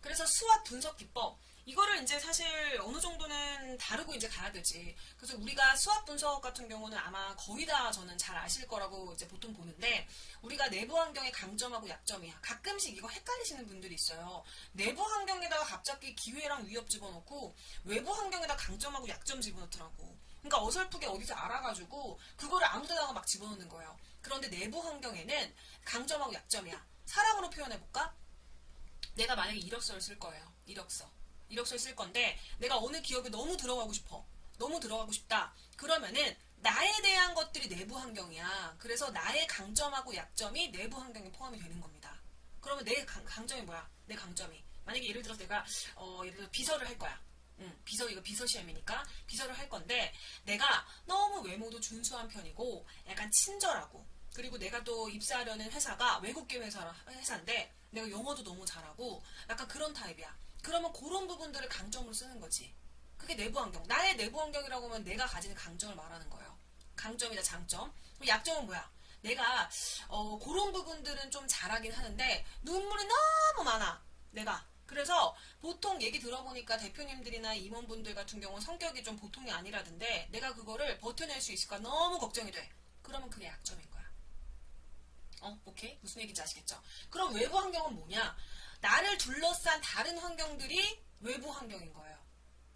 그래서 수학 분석 기법 이거를 이제 사실 어느 정도는 다루고 이제 가야 되지. 그래서 우리가 수학 분석 같은 경우는 아마 거의 다 저는 잘 아실 거라고 이제 보통 보는데, 우리가 내부 환경의 강점하고 약점이야. 가끔씩 이거 헷갈리시는 분들이 있어요. 내부 환경에다가 갑자기 기회랑 위협 집어넣고 외부 환경에다 강점하고 약점 집어넣더라고. 그러니까 어설프게 어디서 알아가지고 그거를 아무 데다가 막 집어넣는 거예요. 그런데 내부 환경에는 강점하고 약점이야. 사람으로 표현해볼까? 내가 만약에 이력서를 쓸 거예요. 이력서를 쓸 건데 내가 어느 기업에 너무 들어가고 싶어. 너무 들어가고 싶다. 그러면은 나에 대한 것들이 내부 환경이야. 그래서 나의 강점하고 약점이 내부 환경에 포함이 되는 겁니다. 그러면 내 강점이 뭐야? 내 강점이. 만약에 예를 들어서 내가 예를 들어 비서를 할 거야. 이거 비서 시험이니까 비서를 할 건데 내가 너무 외모도 준수한 편이고 약간 친절하고, 그리고 내가 또 입사하려는 회사가 외국계 회사인데 내가 영어도 너무 잘하고 약간 그런 타입이야. 그러면 그런 부분들을 강점으로 쓰는 거지. 그게 내부 환경. 나의 내부 환경이라고 하면 내가 가지는 강점을 말하는 거예요. 강점이나 장점. 그럼 약점은 뭐야? 내가 그런 부분들은 좀 잘하긴 하는데 눈물이 너무 많아. 내가. 그래서 보통 얘기 들어보니까 대표님들이나 임원분들 같은 경우는 성격이 좀 보통이 아니라던데 내가 그거를 버텨낼 수 있을까 너무 걱정이 돼. 그러면 그게 약점인 거야. 오케이? 무슨 얘기인지 아시겠죠? 그럼 외부 환경은 뭐냐? 나를 둘러싼 다른 환경들이 외부 환경인 거예요.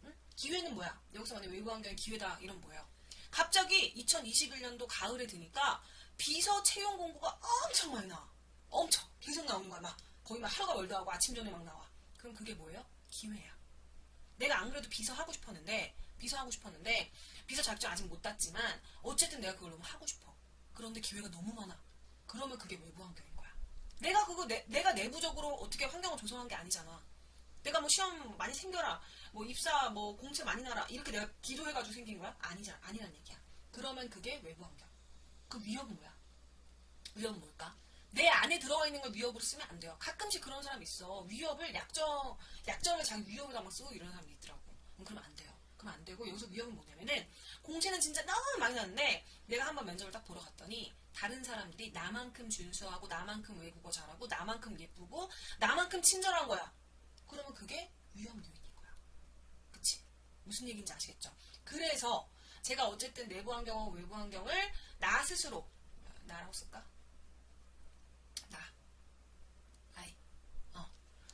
응? 기회는 뭐야? 여기서 만약 외부 환경이 기회다 이런 뭐예요? 갑자기 2021년도 가을에 드니까 비서 채용 공고가 엄청 많이 나와. 엄청 계속 나오는 거야. 막 거의 막 하루가 멀다하고 아침 전에 막 나와. 그럼 그게 뭐예요? 기회야. 내가 안 그래도 비서 하고 싶었는데 비서 자격증 아직 못 땄지만 어쨌든 내가 그걸 너무 하고 싶어. 그런데 기회가 너무 많아. 그러면 그게 외부 환경인 거야. 내가 내부적으로 어떻게 환경을 조성한 게 아니잖아. 내가 뭐 시험 많이 생겨라, 뭐 입사, 뭐 공채 많이 나라 이렇게 내가 기도해가지고 생긴 거야? 아니란 얘기야. 그러면 그게 외부 환경. 그 위협은 뭐야? 위협은 뭘까? 내 안에 들어가 있는 걸 위협으로 쓰면 안 돼요. 가끔씩 그런 사람 있어. 위협을 약점을 자기 위협으로 막 쓰고 이런 사람이 있더라고. 그러면 안 돼요. 그럼 안 되고, 여기서 위협은 뭐냐면은 공채는 진짜 너무 많이 났는데 내가 한번 면접을 딱 보러 갔더니 다른 사람들이 나만큼 준수하고 나만큼 외국어 잘하고 나만큼 예쁘고 나만큼 친절한 거야. 그러면 그게 위험 요인인 거야. 그치? 무슨 무슨 얘기인지 아시겠죠? 그래서 제가 어쨌든 내부 환경하고 외부 환경을 나 스스로, 나라고 쓸까?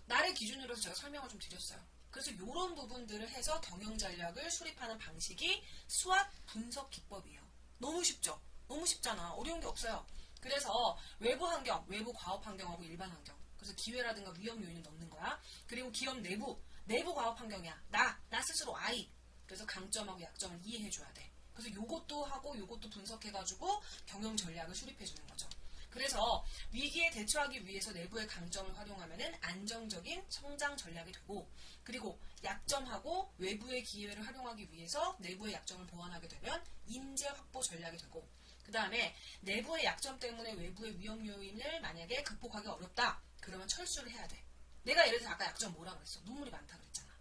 나를 기준으로 해서 제가 설명을 좀 드렸어요. 그래서 이런 부분들을 해서 경영 전략을 수립하는 방식이 수학 분석 기법이에요. 너무 쉽죠? 너무 쉽잖아. 어려운 게 없어요. 그래서 외부 환경, 외부 과업 환경하고 일반 환경. 그래서 기회라든가 위험 요인을 넣는 거야. 그리고 기업 내부 과업 환경이야. 나 스스로 I. 그래서 강점하고 약점을 이해해줘야 돼. 그래서 요것도 하고 요것도 분석해가지고 경영 전략을 수립해주는 거죠. 그래서 위기에 대처하기 위해서 내부의 강점을 활용하면은 안정적인 성장 전략이 되고, 그리고 약점하고 외부의 기회를 활용하기 위해서 내부의 약점을 보완하게 되면 인재 확보 전략이 되고, 그 다음에 내부의 약점 때문에 외부의 위험 요인을 만약에 극복하기 어렵다. 그러면 철수를 해야 돼. 내가 예를 들어서 아까 약점 뭐라 그랬어? 눈물이 많다 그랬잖아.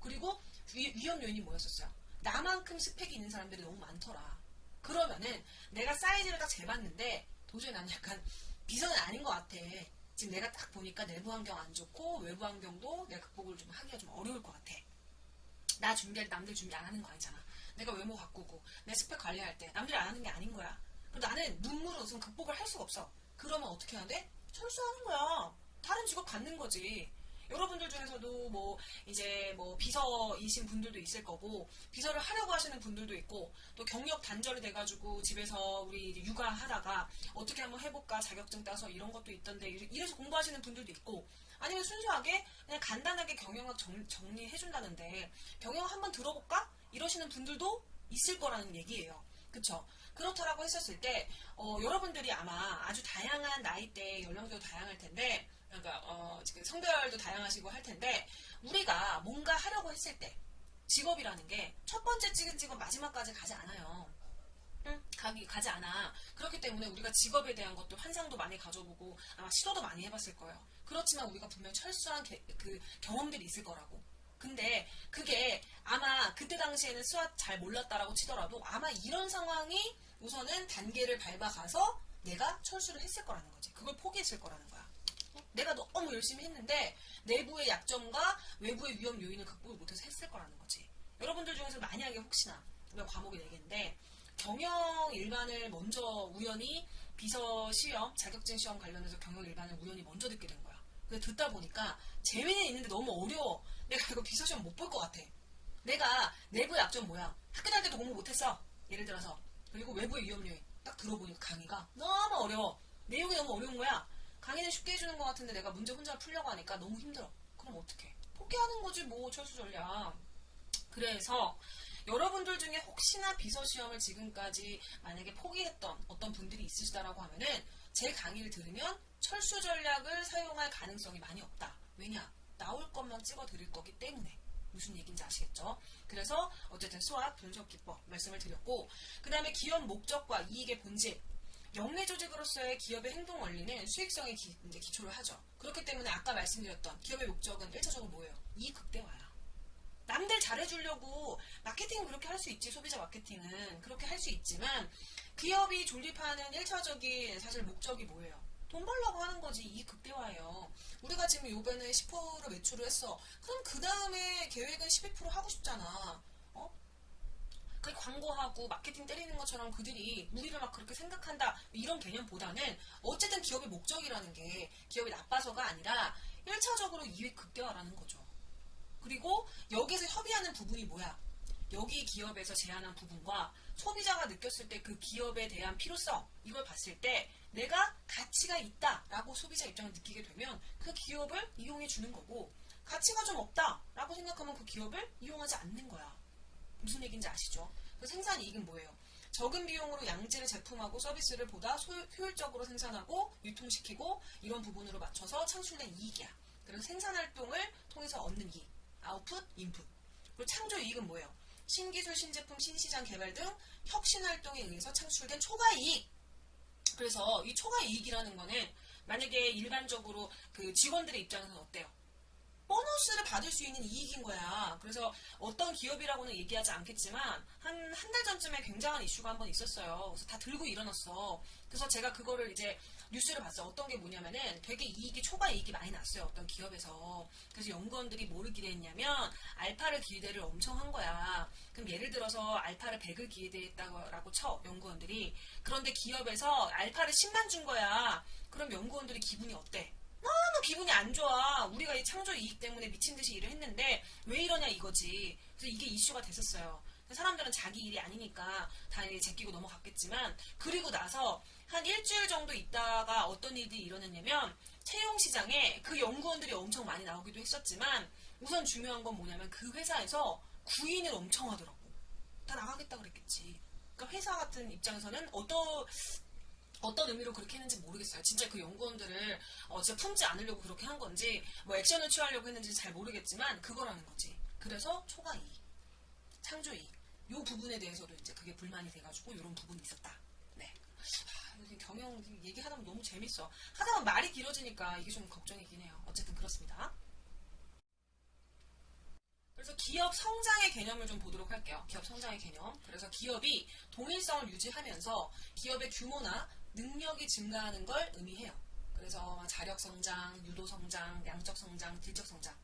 그리고 위험 요인이 뭐였었어요? 나만큼 스펙이 있는 사람들이 너무 많더라. 그러면은 내가 사이즈를 딱 재봤는데 도저히 난 약간 비서는 아닌 것 같아. 지금 내가 딱 보니까 내부 환경 안 좋고 외부 환경도 내가 극복을 좀 하기가 좀 어려울 것 같아. 나 준비할 때 남들 준비 안 하는 거 아니잖아. 내가 외모 가꾸고 내 스펙 관리할 때 남들이 안 하는 게 아닌 거야. 그리고 나는 눈물로 우선 극복을 할 수가 없어. 그러면 어떻게 해야 돼? 철수하는 거야. 다른 직업 갖는 거지. 여러분들 중에서도 이제 비서이신 분들도 있을 거고, 비서를 하려고 하시는 분들도 있고, 또 경력 단절이 돼가지고 집에서 우리 이제 육아하다가 어떻게 한번 해볼까 자격증 따서 이런 것도 있던데 이래서 공부하시는 분들도 있고, 아니면 순수하게 그냥 간단하게 경영학 정리해준다는데 경영 한번 들어볼까? 이러시는 분들도 있을 거라는 얘기예요. 그쵸? 그렇다라고 했었을 때 여러분들이 아마 아주 다양한 나이대 연령대도 다양할 텐데, 그러니까 지금 성별도 다양하시고 할 텐데, 우리가 뭔가 하려고 했을 때 직업이라는 게 첫 번째 찍은 직업 마지막까지 가지 않아요. 가지 않아. 그렇기 때문에 우리가 직업에 대한 것도 환상도 많이 가져보고 아마 시도도 많이 해봤을 거예요. 그렇지만 우리가 분명히 철수한 그 경험들이 있을 거라고. 근데 그게 아마 그때 당시에는 수학 잘 몰랐다라고 치더라도 아마 이런 상황이 우선은 단계를 밟아가서 내가 철수를 했을 거라는 거지. 그걸 포기했을 거라는 거야. 내가 너무 열심히 했는데 내부의 약점과 외부의 위험 요인을 극복을 못해서 했을 거라는 거지. 여러분들 중에서 만약에 혹시나 우리가 과목이 4개인데 경영 일반을 먼저 우연히 비서 시험, 자격증 시험 관련해서 경영 일반을 우연히 먼저 듣게 된 거야. 근데 듣다 보니까 재미는 있는데 너무 어려워. 내가 이거 비서 시험 못 볼 것 같아. 내가 내부 약점 뭐야? 학교 다닐 때도 공부 못했어. 예를 들어서. 그리고 외부의 위험 요인 딱 들어보니까 강의가 너무 어려워. 내용이 너무 어려운 거야. 강의는 쉽게 해주는 것 같은데 내가 문제 혼자 풀려고 하니까 너무 힘들어. 그럼 어떡해? 포기하는 거지 뭐 철수 전략. 그래서 여러분들 중에 혹시나 비서시험을 지금까지 만약에 포기했던 어떤 분들이 있으시다라고 하면은 제 강의를 들으면 철수 전략을 사용할 가능성이 많이 없다. 왜냐? 나올 것만 찍어 드릴 거기 때문에. 무슨 얘기인지 아시겠죠? 그래서 어쨌든 수학 분석 기법 말씀을 드렸고, 그 다음에 기업 목적과 이익의 본질. 영내 조직으로서의 기업의 행동 원리는 수익성에 이제 기초를 하죠. 그렇기 때문에 아까 말씀드렸던 기업의 목적은 1차적으로 뭐예요? 이익 극대화야. 남들 잘해주려고 마케팅은 그렇게 할 수 있지. 소비자 마케팅은 그렇게 할 수 있지만 기업이 존립하는 1차적인 사실 목적이 뭐예요? 돈 벌려고 하는 거지. 이익 극대화예요. 우리가 지금 요번에 10% 매출을 했어. 그럼 그 다음에 계획은 12% 하고 싶잖아. 그 광고하고 마케팅 때리는 것처럼 그들이 우리를 막 그렇게 생각한다 이런 개념보다는 어쨌든 기업의 목적이라는 게 기업이 나빠서가 아니라 1차적으로 이익 극대화라는 거죠. 그리고 여기서 협의하는 부분이 뭐야? 여기 기업에서 제안한 부분과 소비자가 느꼈을 때 그 기업에 대한 필요성 이걸 봤을 때 내가 가치가 있다라고 소비자 입장을 느끼게 되면 그 기업을 이용해 주는 거고, 가치가 좀 없다라고 생각하면 그 기업을 이용하지 않는 거야. 무슨 얘기인지 아시죠? 그 생산 이익은 뭐예요? 적은 비용으로 양질의 제품하고 서비스를 보다 효율적으로 생산하고 유통시키고 이런 부분으로 맞춰서 창출된 이익이야. 그래서 생산활동을 통해서 얻는 이익, 아웃풋, 인풋. 그리고 창조 이익은 뭐예요? 신기술, 신제품, 신시장 개발 등 혁신활동에 의해서 창출된 초과이익. 그래서 이 초과이익이라는 거는 만약에 일반적으로 그 직원들의 입장에서는 어때요? 보너스를 받을 수 있는 이익인 거야. 그래서 어떤 기업이라고는 얘기하지 않겠지만 한 달 전쯤에 굉장한 이슈가 한번 있었어요. 그래서 다 들고 일어났어. 그래서 제가 그거를 이제 뉴스를 봤어요. 어떤 게 뭐냐면은 되게 초과 이익이 많이 났어요. 어떤 기업에서. 그래서 연구원들이 뭐를 기대했냐면 알파를 기대를 엄청 한 거야. 그럼 예를 들어서 알파를 100을 기대했다고 쳐, 연구원들이. 그런데 기업에서 알파를 10만 준 거야. 그럼 연구원들이 기분이 어때? 너무 기분이 안 좋아. 우리가 이 창조 이익 때문에 미친 듯이 일을 했는데 왜 이러냐 이거지. 그래서 이게 이슈가 됐었어요. 사람들은 자기 일이 아니니까 당연히 제끼고 넘어갔겠지만, 그리고 나서 한 일주일 정도 있다가 어떤 일이 일어났냐면 채용 시장에 그 연구원들이 엄청 많이 나오기도 했었지만, 우선 중요한 건 뭐냐면 그 회사에서 구인을 엄청 하더라고. 다 나가겠다 그랬겠지. 그러니까 회사 같은 입장에서는 어떤 의미로 그렇게 했는지 모르겠어요. 진짜 그 연구원들을 진짜 품지 않으려고 그렇게 한 건지, 뭐 액션을 취하려고 했는지 잘 모르겠지만 그거라는 거지. 그래서 초과 이익, 창조 이익, 요 부분에 대해서도 이제 그게 불만이 돼가지고 이런 부분이 있었다. 네. 경영 얘기하다 보면 너무 재밌어. 하다 보면 말이 길어지니까 이게 좀 걱정이긴 해요. 어쨌든 그렇습니다. 그래서 기업 성장의 개념을 좀 보도록 할게요. 기업 성장의 개념. 그래서 기업이 동일성을 유지하면서 기업의 규모나 능력이 증가하는 걸 의미해요. 그래서 자력 성장, 유도 성장, 양적 성장, 질적 성장,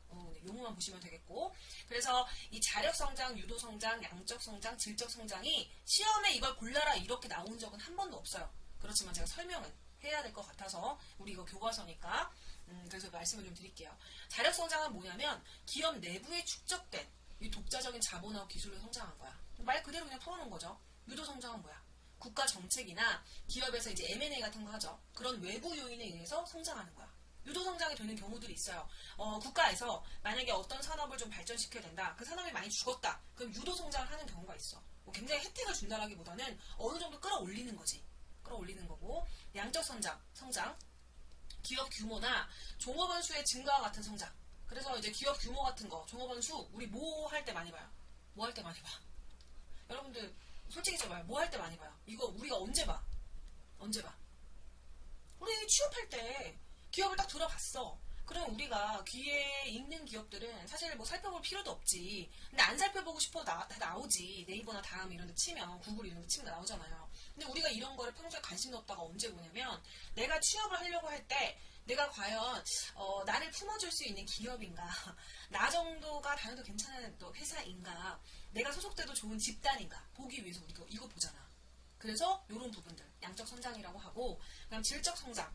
용어만 보시면 되겠고, 그래서 이 자력 성장, 유도 성장, 양적 성장, 질적 성장이 시험에 이걸 골라라 이렇게 나온 적은 한 번도 없어요. 그렇지만 제가 설명은 해야 될 것 같아서, 우리 이거 교과서니까 그래서 말씀을 좀 드릴게요. 자력 성장은 뭐냐면 기업 내부에 축적된 이 독자적인 자본하고 기술로 성장한 거야. 말 그대로 그냥 풀어놓은 거죠. 유도 성장은 뭐야? 국가 정책이나 기업에서 이제 M&A 같은 거 하죠. 그런 외부 요인에 의해서 성장하는 거야. 유도 성장이 되는 경우들이 있어요. 국가에서 만약에 어떤 산업을 좀 발전시켜야 된다. 그 산업이 많이 죽었다. 그럼 유도 성장을 하는 경우가 있어. 굉장히 혜택을 준다라기보다는 어느 정도 끌어올리는 거지. 끌어올리는 거고, 양적 성장, 기업 규모나 종업원 수의 증가와 같은 성장. 그래서 이제 기업 규모 같은 거, 종업원 수, 우리 뭐 할 때 많이 봐요? 뭐 할 때 많이 봐? 여러분들 솔직히 줘봐요. 뭐 할 때 많이 봐요? 이거 우리가 언제 봐? 언제 봐? 우리 취업할 때 기업을 딱 들어봤어. 그럼 우리가 귀에 있는 기업들은 사실 뭐 살펴볼 필요도 없지. 근데 안 살펴보고 싶어도 다 나오지. 네이버나 다음 이런 데 치면, 구글 이런 데 치면 나오잖아요. 근데 우리가 이런 거를 평소에 관심도 없다가 언제 보냐면, 내가 취업을 하려고 할 때 내가 과연 나를 품어줄 수 있는 기업인가, 나 정도가 다녀도 괜찮은 또 회사인가, 내가 소속돼도 좋은 집단인가 보기 위해서 우리가 이거 보잖아. 그래서 이런 부분들 양적 성장이라고 하고, 그다음 질적 성장,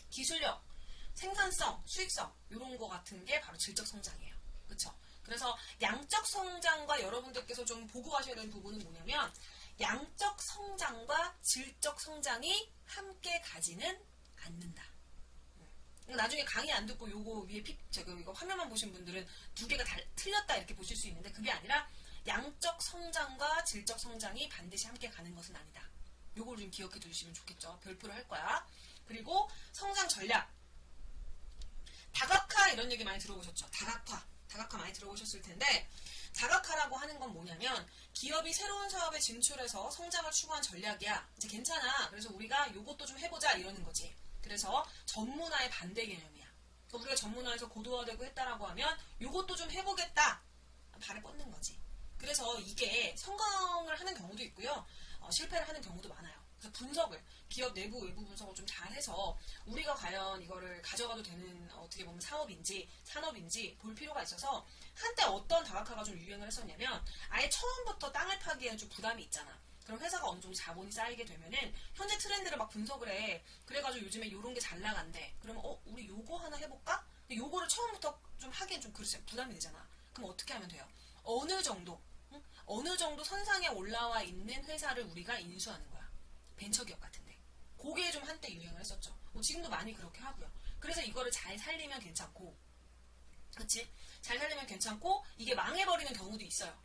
기술력, 생산성, 수익성 이런 거 같은 게 바로 질적 성장이에요. 그렇죠? 그래서 양적 성장과 여러분들께서 좀 보고 가셔야 되는 부분은 뭐냐면, 양적 성장과 질적 성장이 함께 가지는 않는다. 나중에 강의 안 듣고 요거 위에 이거 화면만 보신 분들은 두 개가 다 틀렸다 이렇게 보실 수 있는데, 그게 아니라 양적 성장과 질적 성장이 반드시 함께 가는 것은 아니다. 요걸 좀 기억해 두시면 좋겠죠. 별표를 할 거야. 그리고 성장 전략. 다각화 이런 얘기 많이 들어보셨죠? 다각화 많이 들어보셨을 텐데, 다각화라고 하는 건 뭐냐면 기업이 새로운 사업에 진출해서 성장을 추구한 전략이야. 이제 괜찮아. 그래서 우리가 요것도 좀 해보자 이러는 거지. 그래서 전문화의 반대 개념이야. 그러니까 우리가 전문화에서 고도화되고 했다라고 하면 요것도 좀 해보겠다. 발을 뻗는 거지. 그래서 이게 성공을 하는 경우도 있고요. 실패를 하는 경우도 많아요. 그래서 분석을, 기업 내부 외부 분석을 좀 잘해서 우리가 과연 이거를 가져가도 되는 어떻게 보면 사업인지 산업인지 볼 필요가 있어서, 한때 어떤 다각화가 좀 유행을 했었냐면, 아예 처음부터 땅을 파기에는 좀 부담이 있잖아. 그럼 회사가 어느 정도 자본이 쌓이게 되면은 현재 트렌드를 막 분석을 해. 그래가지고 요즘에 요런 게 잘 나간대. 그러면 우리 요거 하나 해볼까? 근데 요거를 처음부터 좀 하기엔 좀 그렇지, 부담이 되잖아. 그럼 어떻게 하면 돼요? 어느 정도 선상에 올라와 있는 회사를 우리가 인수하는 거야. 벤처기업 같은데. 그게 좀 한때 유행을 했었죠. 지금도 많이 그렇게 하고요. 그래서 이거를 잘 살리면 괜찮고, 그치? 잘 살리면 괜찮고, 이게 망해버리는 경우도 있어요.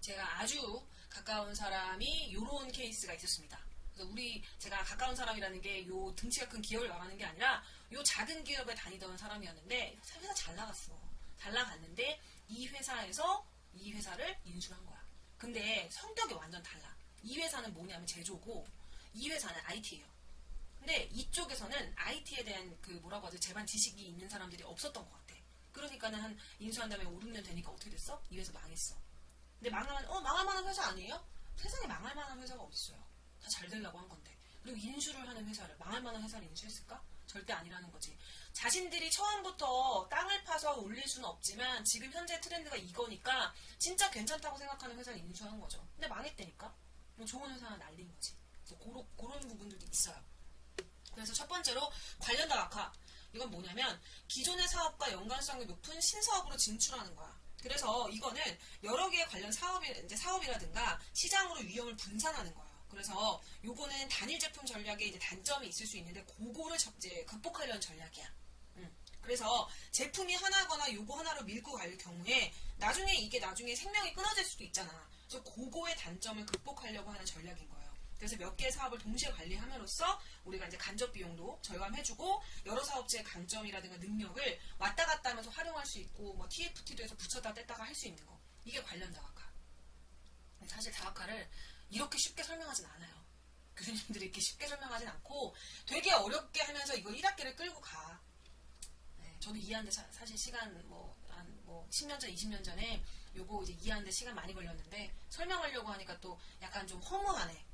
제가 아주 가까운 사람이 요런 케이스가 있었습니다. 그래서 제가 가까운 사람이라는 게 요 등치가 큰 기업을 말하는 게 아니라 요 작은 기업에 다니던 사람이었는데, 회사 잘 나갔어. 잘 나갔는데 이 회사에서 이 회사를 인수를 한 거야. 근데 성격이 완전 달라. 이 회사는 뭐냐면 제조고, 이 회사는 IT예요. 근데 이쪽에서는 IT에 대한 뭐라고 하지, 제반 지식이 있는 사람들이 없었던 것 같아. 그러니까는 한 인수한 다음에 5, 6년 되니까 어떻게 됐어? 이 회사 망했어. 근데 망할 만한 회사 아니에요? 세상에 망할 만한 회사가 어딨어요. 다 잘 되려고 한 건데. 그리고 인수를 하는 회사를, 망할 만한 회사를 인수했을까? 절대 아니라는 거지. 자신들이 처음부터 땅을 파서 올릴 수는 없지만 지금 현재 트렌드가 이거니까 진짜 괜찮다고 생각하는 회사를 인수한 거죠. 근데 망했다니까? 뭐 좋은 회사는 날린 거지. 그래서 그런 부분들도 있어요. 그래서 첫 번째로 관련 다각화. 이건 뭐냐면 기존의 사업과 연관성이 높은 신사업으로 진출하는 거야. 그래서 이거는 여러 개의 관련 사업이라든가 시장으로 위험을 분산하는 거예요. 그래서 요거는 단일 제품 전략에 이제 단점이 있을 수 있는데 그거를 이제 극복하려는 전략이야. 그래서 제품이 하나거나 요거 하나로 밀고 갈 경우에 나중에 이게 생명이 끊어질 수도 있잖아. 그래서 그거의 단점을 극복하려고 하는 전략인 거예요. 그래서 몇 개의 사업을 동시에 관리함으로써 우리가 이제 간접 비용도 절감해주고 여러 사업체의 강점이라든가 능력을 왔다 갔다 하면서 활용할 수 있고 뭐 TFT도 해서 붙였다 뗐다가 할 수 있는 거. 이게 관련 다각화. 사실 다각화를 이렇게 쉽게 설명하진 않아요. 교수님들이 이렇게 쉽게 설명하진 않고 되게 어렵게 하면서 이거 1학기를 끌고 가. 네, 저도 이해하는데 사실 시간 한 10년 전, 20년 전에 요거 이제 이해하는데 시간 많이 걸렸는데 설명하려고 하니까 또 약간 좀 허무하네.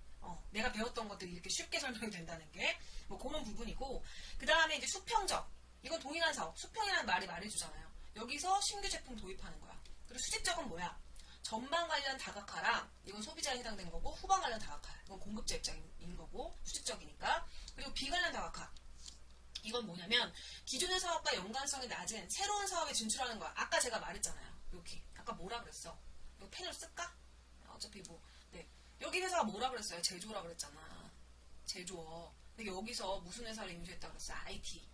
내가 배웠던 것들이 이렇게 쉽게 설명이 된다는 게 뭐 그런 부분이고 그 다음에 이제 수평적. 이건 동일한 사업. 수평이라는 말이 말해주잖아요. 여기서 신규 제품 도입하는 거야. 그리고 수직적은 뭐야? 전방 관련 다각화랑 이건 소비자에 해당되는 거고 후방 관련 다각화 이건 공급자 입장인 거고 수직적이니까. 그리고 비관련 다각화 이건 뭐냐면 기존의 사업과 연관성이 낮은 새로운 사업에 진출하는 거야. 아까 제가 말했잖아요. 여기 아까 뭐라 그랬어? 이거 펜을 쓸까? 어차피 여기 회사가 뭐라 그랬어요? 제조라 그랬잖아. 제조업. 근데 여기서 무슨 회사를 인수했다 그랬어? IT.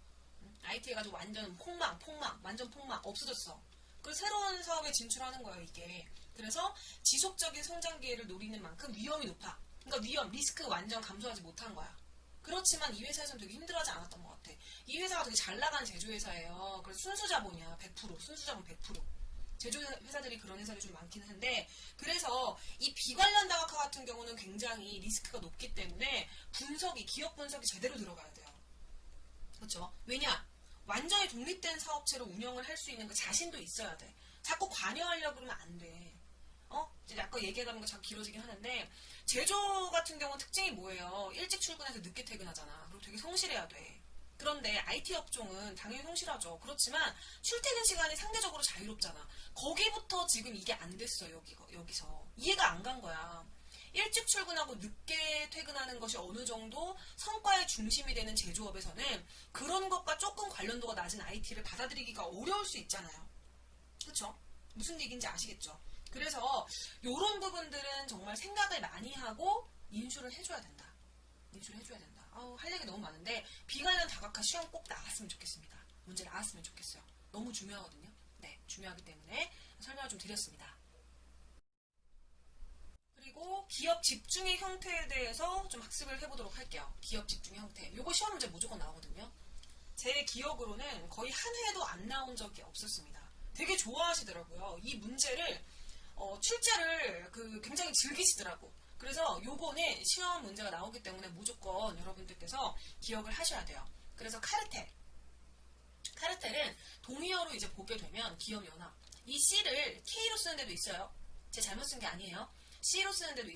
IT 해가지고 완전 폭망 완전 폭망 없어졌어. 그래서 새로운 사업에 진출하는 거예요, 이게. 그래서 지속적인 성장 기회를 노리는 만큼 위험이 높아. 그러니까 리스크 완전 감소하지 못한 거야. 그렇지만 이 회사에서는 되게 힘들어하지 않았던 것 같아. 이 회사가 되게 잘 나가는 제조회사예요. 그래서 순수자본이야, 100%. 순수자본 100%. 제조회사들이 그런 회사들이 좀 많기는 한데, 그래서 이 비관련 다각화 같은 경우는 굉장히 리스크가 높기 때문에 기업 분석이 제대로 들어가야 돼요. 그렇죠? 왜냐? 완전히 독립된 사업체로 운영을 할 수 있는 그 자신도 있어야 돼. 자꾸 관여하려고 그러면 안 돼. 이제 아까 얘기하는 거 자꾸 길어지긴 하는데, 제조 같은 경우 특징이 뭐예요? 일찍 출근해서 늦게 퇴근하잖아. 그리고 되게 성실해야 돼. 그런데 IT 업종은 당연히 성실하죠. 그렇지만 출퇴근 시간이 상대적으로 자유롭잖아. 거기부터 지금 이게 안 됐어, 여기서. 이해가 안 간 거야. 일찍 출근하고 늦게 퇴근하는 것이 어느 정도 성과의 중심이 되는 제조업에서는 그런 것과 조금 관련도가 낮은 IT를 받아들이기가 어려울 수 있잖아요. 그쵸? 무슨 얘기인지 아시겠죠? 그래서 이런 부분들은 정말 생각을 많이 하고 인수를 해줘야 된다. 할 얘기 너무 많은데 비관련 다각화 시험 꼭 나왔으면 좋겠습니다. 문제 나왔으면 좋겠어요. 너무 중요하거든요. 네, 중요하기 때문에 설명을 좀 드렸습니다. 그리고 기업 집중의 형태에 대해서 좀 학습을 해보도록 할게요. 기업 집중의 형태. 요거 시험 문제 무조건 나오거든요. 제 기억으로는 거의 한 회도 안 나온 적이 없었습니다. 되게 좋아하시더라고요. 이 문제를 출제를 굉장히 즐기시더라고. 그래서 요거는 시험 문제가 나오기 때문에 무조건 여러분들께서 기억을 하셔야 돼요. 그래서 카르텔은 동의어로 이제 보게 되면 기업 연합. 이 C를 K로 쓰는 데도 있어요. 제가 잘못 쓴 게 아니에요. C로 쓰는 데도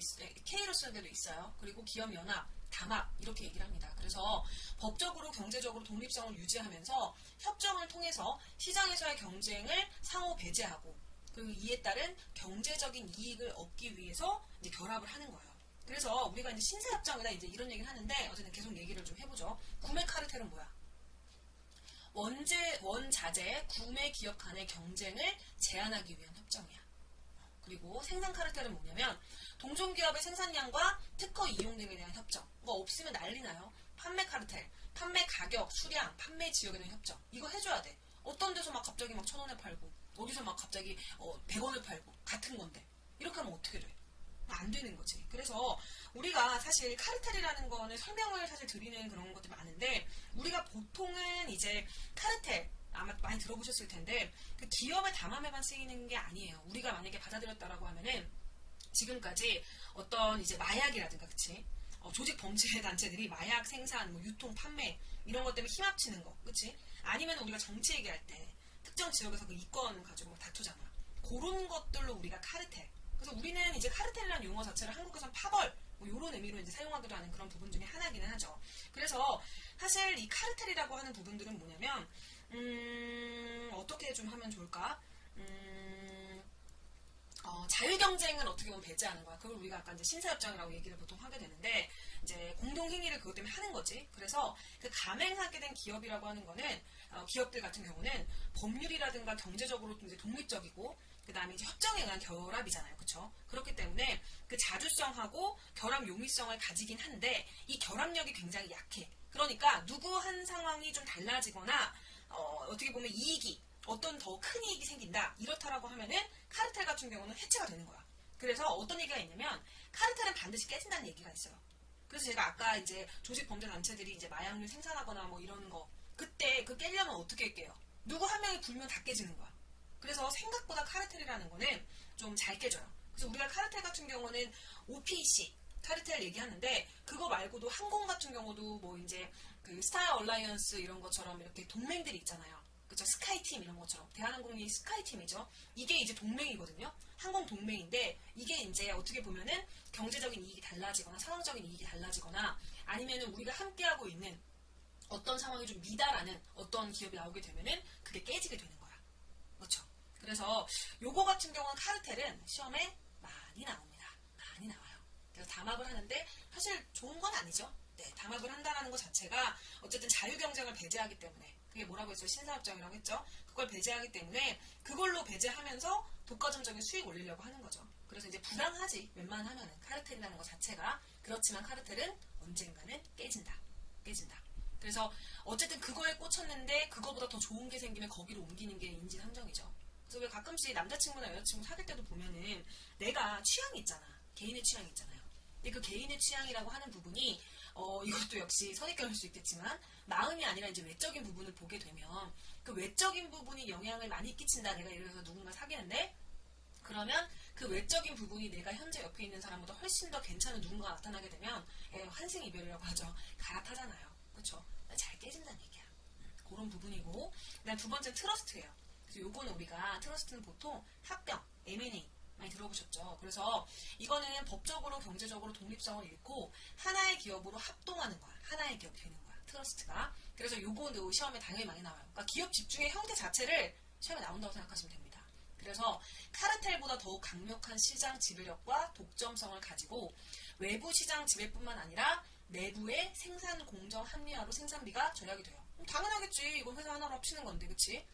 K로 쓰는 데도 있어요. 그리고 기업 연합, 담합 이렇게 얘기를 합니다. 그래서 법적으로 경제적으로 독립성을 유지하면서 협정을 통해서 시장에서의 경쟁을 상호 배제하고 그리고 이에 따른 경제적인 이익을 얻기 위해서 이제 결합을 하는 거예요. 그래서 우리가 이제 신세협정이다 이제 이런 얘기를 하는데 어쨌든 계속 얘기를 좀 해보죠. 구매 카르텔은 뭐야? 원자재, 구매 기업 간의 경쟁을 제한하기 위한 협정이야. 그리고 생산 카르텔은 뭐냐면 동종기업의 생산량과 특허 이용 등에 대한 협정. 뭐 없으면 난리 나요. 판매 카르텔, 판매 가격, 수량, 판매 지역에 대한 협정. 이거 해줘야 돼. 어떤 데서 막 갑자기 막 1,000원에 팔고 어디서 막 갑자기 100원을 팔고 같은 건데 이렇게 하면 어떻게 돼? 안 되는 거지. 그래서 우리가 사실 카르텔이라는 거는 설명을 사실 드리는 그런 것들이 많은데 우리가 보통은 이제 카르텔 아마 많이 들어보셨을 텐데 그 기업의 담합에만 쓰이는 게 아니에요. 우리가 만약에 받아들였다라고 하면은 지금까지 어떤 이제 마약이라든가 그치? 조직 범죄 단체들이 마약 생산, 뭐 유통, 판매 이런 것 때문에 힘합치는 거, 그치? 아니면 우리가 정치 얘기할 때 특정 지역에서 그 이권 가지고 막 다투잖아. 그런 것들로 우리가 카르텔. 그래서 우리는 이제 카르텔이라는 용어 자체를 한국에서는 파벌 뭐 이런 의미로 이제 사용하기도 하는 그런 부분 중에 하나기는 하죠. 그래서 사실 이 카르텔이라고 하는 부분들은 뭐냐면 어떻게 좀 하면 좋을까? 자유경쟁을 어떻게 보면 배제하는 거야. 그걸 우리가 아까 이제 신사협정이라고 얘기를 보통 하게 되는데, 이제 공동행위를 그것 때문에 하는 거지. 그래서 그 감행하게 된 기업이라고 하는 거는, 기업들 같은 경우는 법률이라든가 경제적으로 이제 독립적이고, 그 다음에 이제 협정에 의한 결합이잖아요. 그쵸? 그렇기 때문에 그 자주성하고 결합 용이성을 가지긴 한데, 이 결합력이 굉장히 약해. 그러니까 누구 한 상황이 좀 달라지거나, 어떻게 보면 이익이, 어떤 더 큰 이익이 생긴다 이렇다라고 하면은 카르텔 같은 경우는 해체가 되는 거야. 그래서 어떤 얘기가 있냐면 카르텔은 반드시 깨진다는 얘기가 있어요. 그래서 제가 아까 이제 조직 범죄 단체들이 이제 마약류 생산하거나 뭐 이런 거 그때 그 깨려면 어떻게 깨요? 누구 한 명이 불면 다 깨지는 거야. 그래서 생각보다 카르텔이라는 거는 좀 잘 깨져요. 그래서 우리가 카르텔 같은 경우는 OPC 카르텔 얘기하는데 그거 말고도 항공 같은 경우도 뭐 이제 그 스타 얼라이언스 이런 것처럼 이렇게 동맹들이 있잖아요. 그쵸? 스카이팀 이런 것처럼 대한항공이 스카이팀이죠. 이게 이제 동맹이거든요. 항공 동맹인데 이게 이제 어떻게 보면은 경제적인 이익이 달라지거나 상황적인 이익이 달라지거나 아니면은 우리가 함께하고 있는 어떤 상황이 좀 미달하는 어떤 기업이 나오게 되면은 그게 깨지게 되는 거야. 그렇죠? 그래서 요거 같은 경우는 카르텔은 시험에 많이 나옵니다. 많이 나와요. 그래서 담합을 하는데 사실 좋은 건 아니죠. 네, 담합을 한다는 것 자체가 어쨌든 자유경쟁을 배제하기 때문에 그게 뭐라고 했죠? 신사협정이라고 했죠? 그걸 배제하기 때문에 그걸로 배제하면서 독과점적인 수익 올리려고 하는 거죠. 그래서 이제 부당하지 웬만하면은 카르텔이라는 것 자체가 그렇지만 카르텔은 언젠가는 깨진다. 깨진다. 그래서 어쨌든 그거에 꽂혔는데 그거보다 더 좋은 게 생기면 거기로 옮기는 게 인지상정이죠. 그래서 왜 가끔씩 남자친구나 여자친구 사귈 때도 보면은 내가 취향이 있잖아. 개인의 취향이 있잖아요. 근데 그 개인의 취향이라고 하는 부분이 이것도 역시 선입견일 수 있겠지만 마음이 아니라 이제 외적인 부분을 보게 되면 그 외적인 부분이 영향을 많이 끼친다. 내가 예를 들어서 누군가 사귀는데 그러면 그 외적인 부분이 내가 현재 옆에 있는 사람보다 훨씬 더 괜찮은 누군가가 나타나게 되면 환승이별이라고 하죠. 갈아타잖아요. 그렇죠? 잘 깨진다는 얘기야. 그런 부분이고 그다음 두 번째는 트러스트예요. 그래서 요거는 우리가 트러스트는 보통 합병, M&A 많이 들어보셨죠? 그래서 이거는 법적으로 경제적으로 독립성을 잃고 하나의 기업으로 합동하는 거야. 하나의 기업이 되는 거야. 트러스트가. 그래서 요거는 시험에 당연히 많이 나와요. 그러니까 기업 집중의 형태 자체를 시험에 나온다고 생각하시면 됩니다. 그래서 카르텔보다 더욱 강력한 시장 지배력과 독점성을 가지고 외부 시장 지배뿐만 아니라 내부의 생산 공정 합리화로 생산비가 절약이 돼요. 당연하겠지. 이건 회사 하나로 합치는 건데, 그치?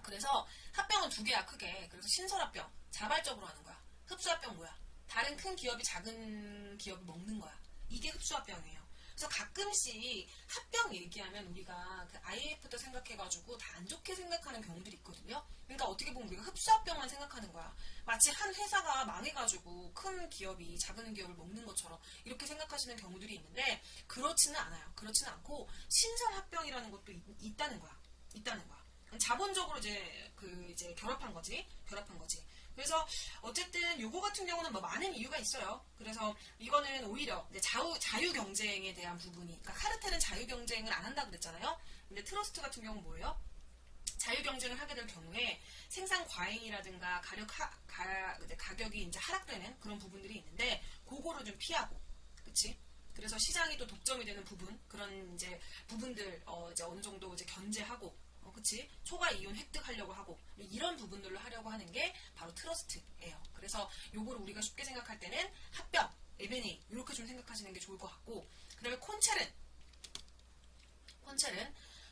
그래서 합병은 두 개야, 크게. 그래서 신설합병, 자발적으로 하는 거야. 흡수합병 뭐야? 다른 큰 기업이 작은 기업을 먹는 거야. 이게 흡수합병이에요. 그래서 가끔씩 합병 얘기하면 우리가 그 IMF도 생각해가지고 다 안 좋게 생각하는 경우들이 있거든요. 그러니까 어떻게 보면 우리가 흡수합병만 생각하는 거야. 마치 한 회사가 망해가지고 큰 기업이 작은 기업을 먹는 것처럼 이렇게 생각하시는 경우들이 있는데 그렇지는 않아요. 그렇지는 않고 신설합병이라는 것도 있다는 거야. 있다는 거야. 자본적으로 이제 결합한 거지. 결합한 거지. 그래서 어쨌든 요거 같은 경우는 뭐 많은 이유가 있어요. 그래서 이거는 오히려 이제 자유 경쟁에 대한 부분이, 그러니까 카르텔은 자유 경쟁을 안 한다 그랬잖아요. 근데 트러스트 같은 경우는 뭐예요? 자유 경쟁을 하게 될 경우에 생산 과잉이라든가 가격이 이제 하락되는 그런 부분들이 있는데 그거를 좀 피하고, 그렇지? 그래서 시장이 또 독점이 되는 부분, 그런 이제 부분들 이제 어느 정도 이제 견제하고. 그치? 초과 이윤 획득하려고 하고 이런 부분들로 하려고 하는 게 바로 트러스트예요. 그래서 요거를 우리가 쉽게 생각할 때는 합병, M&A 이렇게 좀 생각하시는 게 좋을 것 같고 그 다음에 콘첼은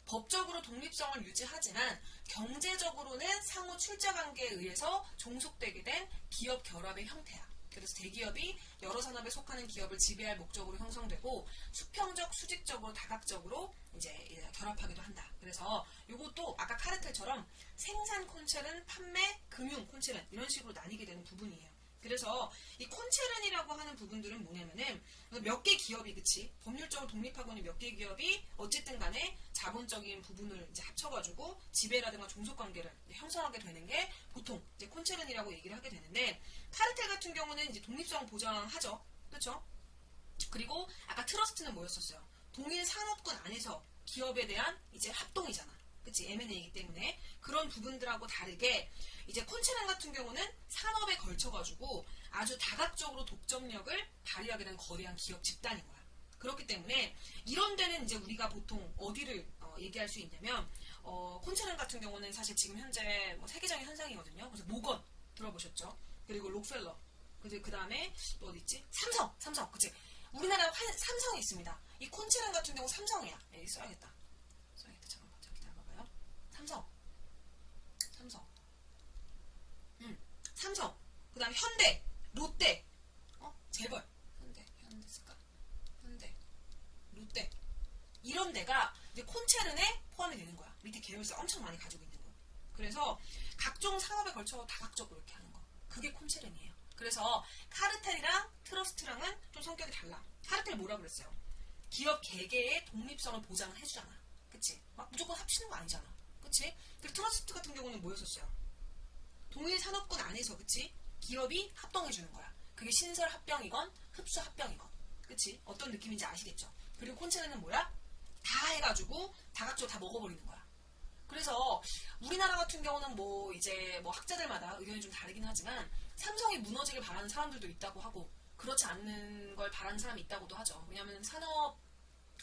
법적으로 독립성을 유지하지만 경제적으로는 상호 출자관계에 의해서 종속되게 된 기업 결합의 형태야. 그래서 대기업이 여러 산업에 속하는 기업을 지배할 목적으로 형성되고 수평적, 수직적으로, 다각적으로 이제 결합하기도 한다. 그래서 이것도 아까 카르텔처럼 생산 콘첼은 판매, 금융 콘첼은 이런 식으로 나뉘게 되는 부분이에요. 그래서 이 콘체른이라고 하는 부분들은 뭐냐면은 몇 개 기업이 그치 법률적으로 독립하고 있는 몇 개 기업이 어쨌든 간에 자본적인 부분을 이제 합쳐가지고 지배라든가 종속관계를 형성하게 되는 게 보통 이제 콘체른이라고 얘기를 하게 되는데 카르텔 같은 경우는 이제 독립성 보장하죠. 그렇죠? 그리고 아까 트러스트는 뭐였었어요? 동일 산업군 안에서 기업에 대한 이제 합동이잖아. 그치? M&A이기 때문에 그런 부분들하고 다르게 이제 콘체란 같은 경우는 산업에 걸쳐가지고 아주 다각적으로 독점력을 발휘하게 된 거대한 기업 집단인 거야. 그렇기 때문에 이런 데는 이제 우리가 보통 어디를 얘기할 수 있냐면 콘체란 같은 경우는 사실 지금 현재 뭐 세계적인 현상이거든요. 그래서 모건 들어보셨죠? 그리고 록펠러, 그 다음에 또 어디 있지? 삼성, 그치? 우리나라 삼성이 있습니다. 이 콘체란 같은 경우 삼성이야. 여기 써야겠다. 잠깐만, 기다려봐요. 삼성. 삼성. 그 다음에 현대, 롯데. 재벌. 현대, 롯데. 이런 데가 이제 콘체른에 포함이 되는 거야. 밑에 계열사 엄청 많이 가지고 있는 거. 그래서 각종 산업에 걸쳐 다각적으로 이렇게 하는 거. 그게 콘체른이에요. 그래서 카르텔이랑 트러스트랑은 좀 성격이 달라. 카르텔 뭐라 그랬어요? 기업 개개의 독립성을 보장을 해주잖아. 그치? 막 무조건 합치는 거 아니잖아. 그치? 그리고 트러스트 같은 경우는 뭐였었어요? 동일 산업군 안에서, 그치? 기업이 합동해주는 거야. 그게 신설 합병이건 흡수 합병이건. 그치? 어떤 느낌인지 아시겠죠? 그리고 콘체른은 뭐야? 다 해가지고 다각적으로 다 먹어버리는 거야. 그래서 우리나라 같은 경우는 뭐 이제 뭐 학자들마다 의견이 좀 다르긴 하지만 삼성이 무너지길 바라는 사람들도 있다고 하고 그렇지 않는 걸 바라는 사람이 있다고도 하죠. 왜냐하면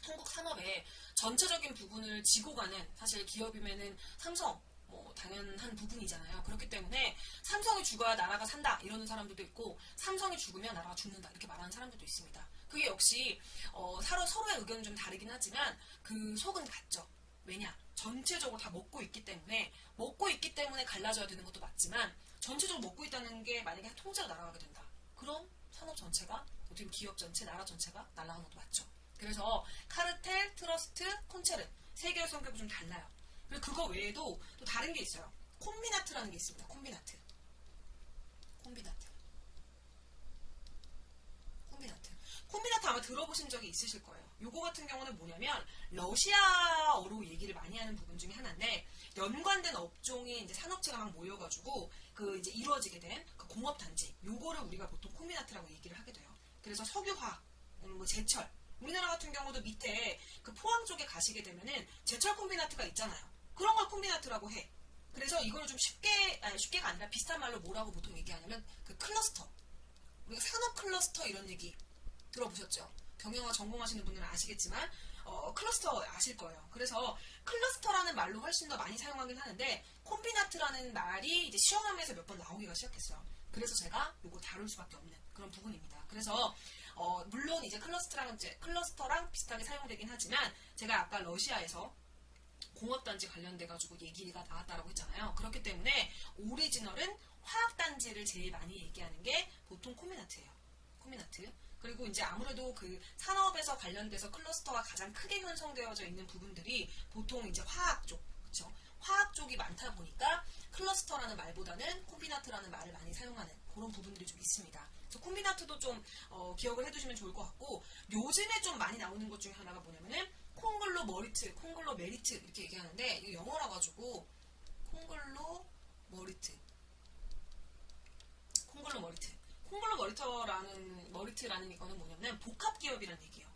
한국 산업의 전체적인 부분을 지고 가는 사실 기업이면은 삼성 뭐 당연한 부분이잖아요. 그렇기 때문에 삼성이 죽어야 나라가 산다 이러는 사람들도 있고 삼성이 죽으면 나라가 죽는다 이렇게 말하는 사람들도 있습니다. 그게 역시 서로의 의견은 좀 다르긴 하지만 그 속은 같죠. 왜냐? 전체적으로 다 먹고 있기 때문에 갈라져야 되는 것도 맞지만 전체적으로 먹고 있다는 게 만약에 통째로 날아가게 된다. 그럼 산업 전체가 어떻게 기업 전체, 나라 전체가 날아가는 것도 맞죠. 그래서 카르텔, 트러스트, 콘체른 세 개의 성격이 좀 달라요. 그리고 그거 외에도 또 다른 게 있어요. 콤비나트라는 게 있습니다. 콤비나트. 콤비나트 아마 들어보신 적이 있으실 거예요. 요거 같은 경우는 뭐냐면 러시아어로 얘기를 많이 하는 부분 중에 하나인데 연관된 업종이 이제 산업체가 막 모여가지고 그 이제 이루어지게 된 그 공업 단지 요거를 우리가 보통 콤비나트라고 얘기를 하게 돼요. 그래서 석유화, 뭐 제철. 우리나라 같은 경우도 밑에 그 포항 쪽에 가시게 되면은 제철 콤비나트가 있잖아요. 그런 걸 콤비나트라고 해. 그래서 이거를 좀 쉽게가 아니라 비슷한 말로 뭐라고 보통 얘기하냐면 그 클러스터. 우리가 산업 클러스터 이런 얘기 들어보셨죠? 경영학 전공하시는 분들은 아시겠지만 클러스터 아실 거예요. 그래서 클러스터라는 말로 훨씬 더 많이 사용하긴 하는데 콤비나트라는 말이 이제 시험함에서 몇 번 나오기가 시작했어요. 그래서 제가 이거 다룰 수밖에 없는 그런 부분입니다. 그래서 물론 이제 클러스터랑 비슷하게 사용되긴 하지만 제가 아까 러시아에서 공업단지 관련돼가지고 얘기가 나왔다라고 했잖아요. 그렇기 때문에 오리지널은 화학단지를 제일 많이 얘기하는 게 보통 콤비나트예요. 콤비나트. 그리고 이제 아무래도 그 산업에서 관련돼서 클러스터가 가장 크게 형성되어져 있는 부분들이 보통 이제 화학 쪽, 그쵸? 화학 쪽이 많다 보니까 클러스터라는 말보다는 콤비나트라는 말을 많이 사용하는 그런 부분들이 좀 있습니다. 그래서 콤비나트도 좀 기억을 해두시면 좋을 것 같고 요즘에 좀 많이 나오는 것 중에 하나가 뭐냐면은 콩글로머리트, 콩글로메리트 이렇게 얘기하는데 이거 영어라 가지고 콩글로머리트. 콩글로머리트라는 이거는 뭐냐면 복합기업이라는 얘기예요.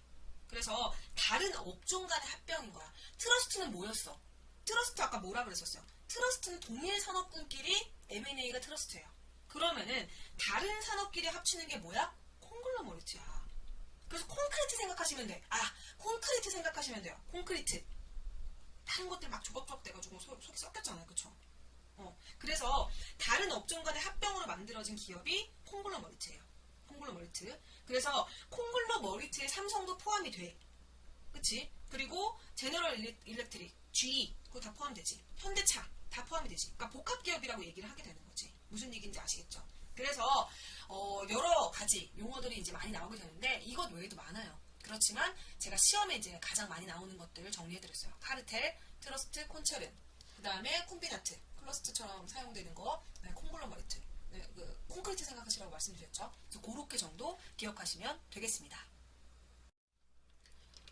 그래서 다른 업종 간의 합병인 거야. 트러스트는 뭐였어? 트러스트 아까 뭐라 그랬었어요? 트러스트는 동일 산업군끼리 M&A가 트러스트예요. 그러면은 다른 산업끼리 합치는 게 뭐야? 콩글로머리트야. 그래서 콘크리트 생각하시면 돼. 콘크리트 생각하시면 돼요. 콘크리트. 다른 것들 막 조각조각 돼가지고 속이 섞였잖아요. 그쵸? 그래서 다른 업종 간의 합병으로 만들어진 기업이 콩글로머리트예요. 콩글로머리트. 그래서 콩글로머리트에 삼성도 포함이 돼. 그치? 그리고 제너럴 일렉트릭, GE 그거 다 포함되지. 현대차 다 포함이 되지. 그러니까 복합기업이라고 얘기를 하게 되는 거지. 무슨 얘기인지 아시겠죠? 그래서 여러 가지 용어들이 이제 많이 나오게 되는데 이것 외에도 많아요. 그렇지만 제가 시험에 이제 가장 많이 나오는 것들을 정리해드렸어요. 카르텔, 트러스트, 콘체른, 그 다음에 콤비나트, 클러스트처럼 사용되는 거, 콩글로머리트, 콘크리트 생각하시라고 말씀드렸죠. 그래서 그렇게 정도 기억하시면 되겠습니다.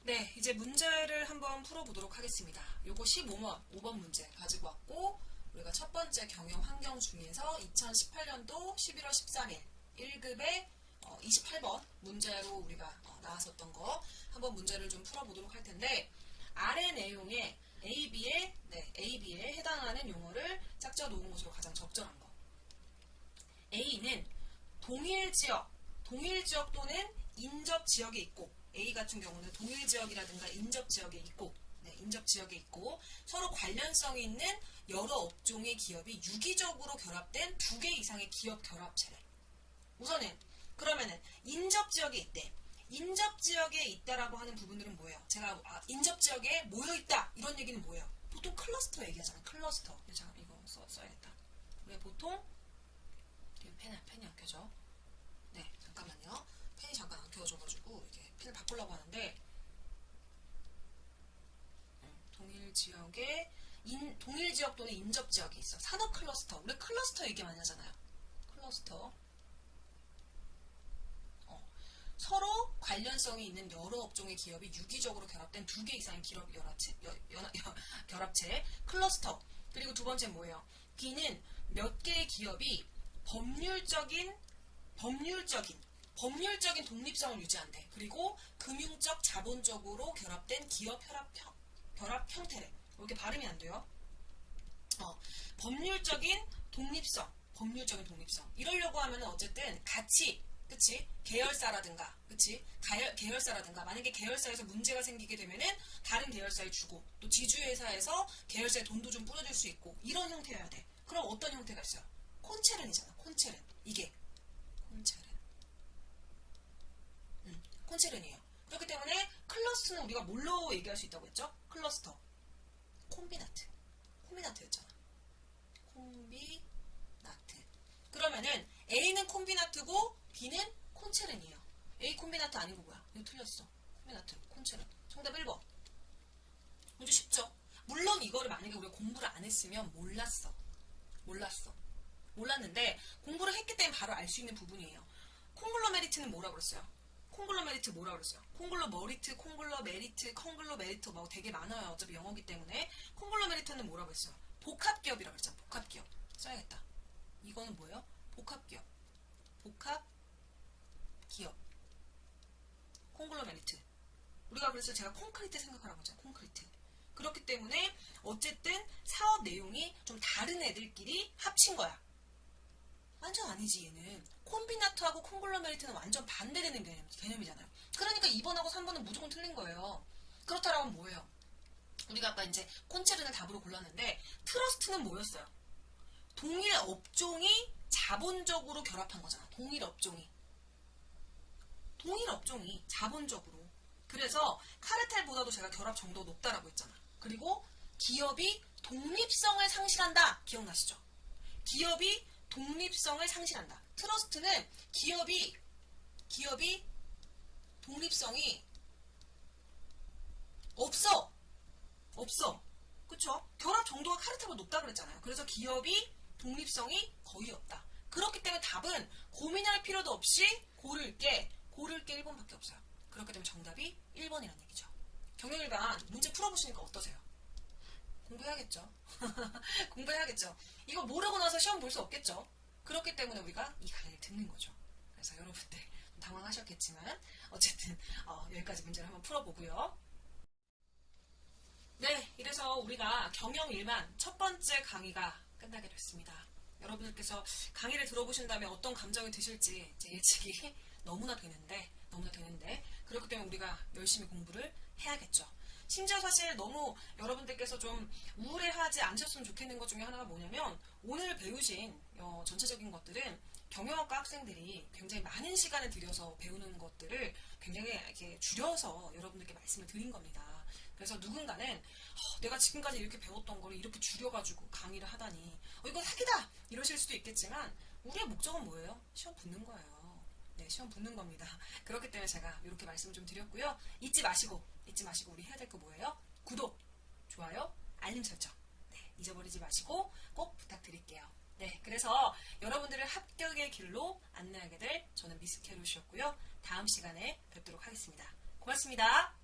네, 이제 문제를 한번 풀어보도록 하겠습니다. 요거 5번 문제 가지고 왔고 우리가 첫 번째 경영 환경 중에서 2018년도 11월 13일 1급의 28번 문제로 우리가 나왔었던 거 한번 문제를 좀 풀어보도록 할 텐데 아래 내용에 AB에 해당하는 용어를 짝지어 놓은 것으로 가장 적절한 거 A는 동일 지역 또는 인접 지역에 있고, A 같은 경우는 동일 지역이라든가 인접 지역에 있고, 인접 지역에 있고, 서로 관련성이 있는 여러 업종의 기업이 유기적으로 결합된 2개 이상의 기업 결합체래. 우선은 그러면은 인접 지역에 있대. 인접 지역에 있다라고 하는 부분들은 뭐예요? 제가 인접 지역에 모여 있다 이런 얘기는 뭐예요? 보통 클러스터 얘기하잖아. 클러스터. 잠깐 이거 써야겠다. 우리 보통 펜이 안 켜져. 네, 잠깐만요. 펜이 잠깐 안 켜져가지고 이게 펜을 바꾸려고 하는데, 동일 지역 또는 인접 지역이 있어. 산업 클러스터. 우리 클러스터 얘기 많이 하잖아요. 클러스터. 서로 관련성이 있는 여러 업종의 기업이 유기적으로 결합된 2개 이상의 기업 결합체, 클러스터. 그리고 두 번째 뭐예요? B는 몇 개의 기업이 법률적인 독립성을 유지한대. 그리고 금융적, 자본적으로 결합된 기업 결합 형태래. 이렇게 발음이 안 돼요. 법률적인 독립성. 이러려고 하면 어쨌든 같이, 그치? 계열사라든가, 그치? 계열사라든가, 만약에 계열사에서 문제가 생기게 되면은 다른 계열사에 주고, 또 지주회사에서 계열사에 돈도 좀 뿌려줄 수 있고, 이런 형태여야 돼. 그럼 어떤 형태가 있어요? 콘체른이잖아. 콘체른. 이게 콘체른이에요. 그렇기 때문에 클러스는 우리가 뭘로 얘기할 수 있다고 했죠? 클러스터. 콤비나트였잖아. 콤비나트. 그러면은 A는 콤비나트고 B는 콘체른이에요. A 콤비나트 아니고 뭐야? 이거 틀렸어. 콤비나트, 콘체른. 정답 1번. 문제 쉽죠? 물론 이거를 만약에 우리가 공부를 안 했으면 몰랐는데 공부를 했기 때문에 바로 알 수 있는 부분이에요. 콩글로메리트는 뭐라고 그랬어요? 콩글로메리트 뭐 되게 많아요. 어차피 영어기 때문에. 콩글로메리트는 뭐라고 했어요? 복합기업이라고 했잖아. 복합기업. 써야겠다. 이거는 뭐예요? 복합기업. 콩글로메리트. 우리가 그래서 제가 콘크리트 생각하라고 했잖아요. 콘크리트. 그렇기 때문에 어쨌든 사업 내용이 좀 다른 애들끼리 합친 거야. 완전 아니지 얘는. 콤비나트하고 콩글로메리트는 완전 반대되는 개념이잖아요. 그러니까 2번하고 3번은 무조건 틀린 거예요. 그렇다면 뭐예요? 우리가 아까 이제 콘체른을 답으로 골랐는데 트러스트는 뭐였어요? 동일 업종이 자본적으로 결합한 거잖아. 동일 업종이 자본적으로. 그래서 카르텔보다도 제가 결합 정도가 높다라고 했잖아. 그리고 기업이 독립성을 상실한다. 기억나시죠? 기업이 독립성을 상실한다. 트러스트는 기업이 독립성이 없어. 그쵸? 결합 정도가 카르텔보다 높다 그랬잖아요. 그래서 기업이 독립성이 거의 없다. 그렇기 때문에 답은 고민할 필요도 없이 고를 게 1번밖에 없어요. 그렇기 때문에 정답이 1번이라는 얘기죠. 경영일반 문제 풀어보시니까 어떠세요? 공부해야겠죠. 이거 모르고 나서 시험 볼 수 없겠죠. 그렇기 때문에 우리가 이 강의를 듣는 거죠. 그래서 여러분들 당황하셨겠지만 어쨌든 여기까지 문제를 한번 풀어보고요. 네, 이래서 우리가 경영일반 첫 번째 강의가 끝나게 됐습니다. 여러분들께서 강의를 들어보신 다음에 어떤 감정이 드실지 제 예측이 너무나 되는데 그렇기 때문에 우리가 열심히 공부를 해야겠죠. 심지어 사실 너무 여러분들께서 좀 우울해하지 않으셨으면 좋겠는 것 중에 하나가 뭐냐면 오늘 배우신 전체적인 것들은 경영학과 학생들이 굉장히 많은 시간을 들여서 배우는 것들을 굉장히 이렇게 줄여서 여러분들께 말씀을 드린 겁니다. 그래서 누군가는 내가 지금까지 이렇게 배웠던 거를 이렇게 줄여가지고 강의를 하다니 이거 사기다! 이러실 수도 있겠지만 우리의 목적은 뭐예요? 시험 붙는 거예요. 네, 시험 붙는 겁니다. 그렇기 때문에 제가 이렇게 말씀을 좀 드렸고요. 잊지 마시고 우리 해야 될 거 뭐예요? 구독, 좋아요, 알림 설정. 네, 잊어버리지 마시고 꼭 부탁드릴게요. 네, 그래서 여러분들을 합격의 길로 안내하게 될 저는 미스 캐롯이었고요. 다음 시간에 뵙도록 하겠습니다. 고맙습니다.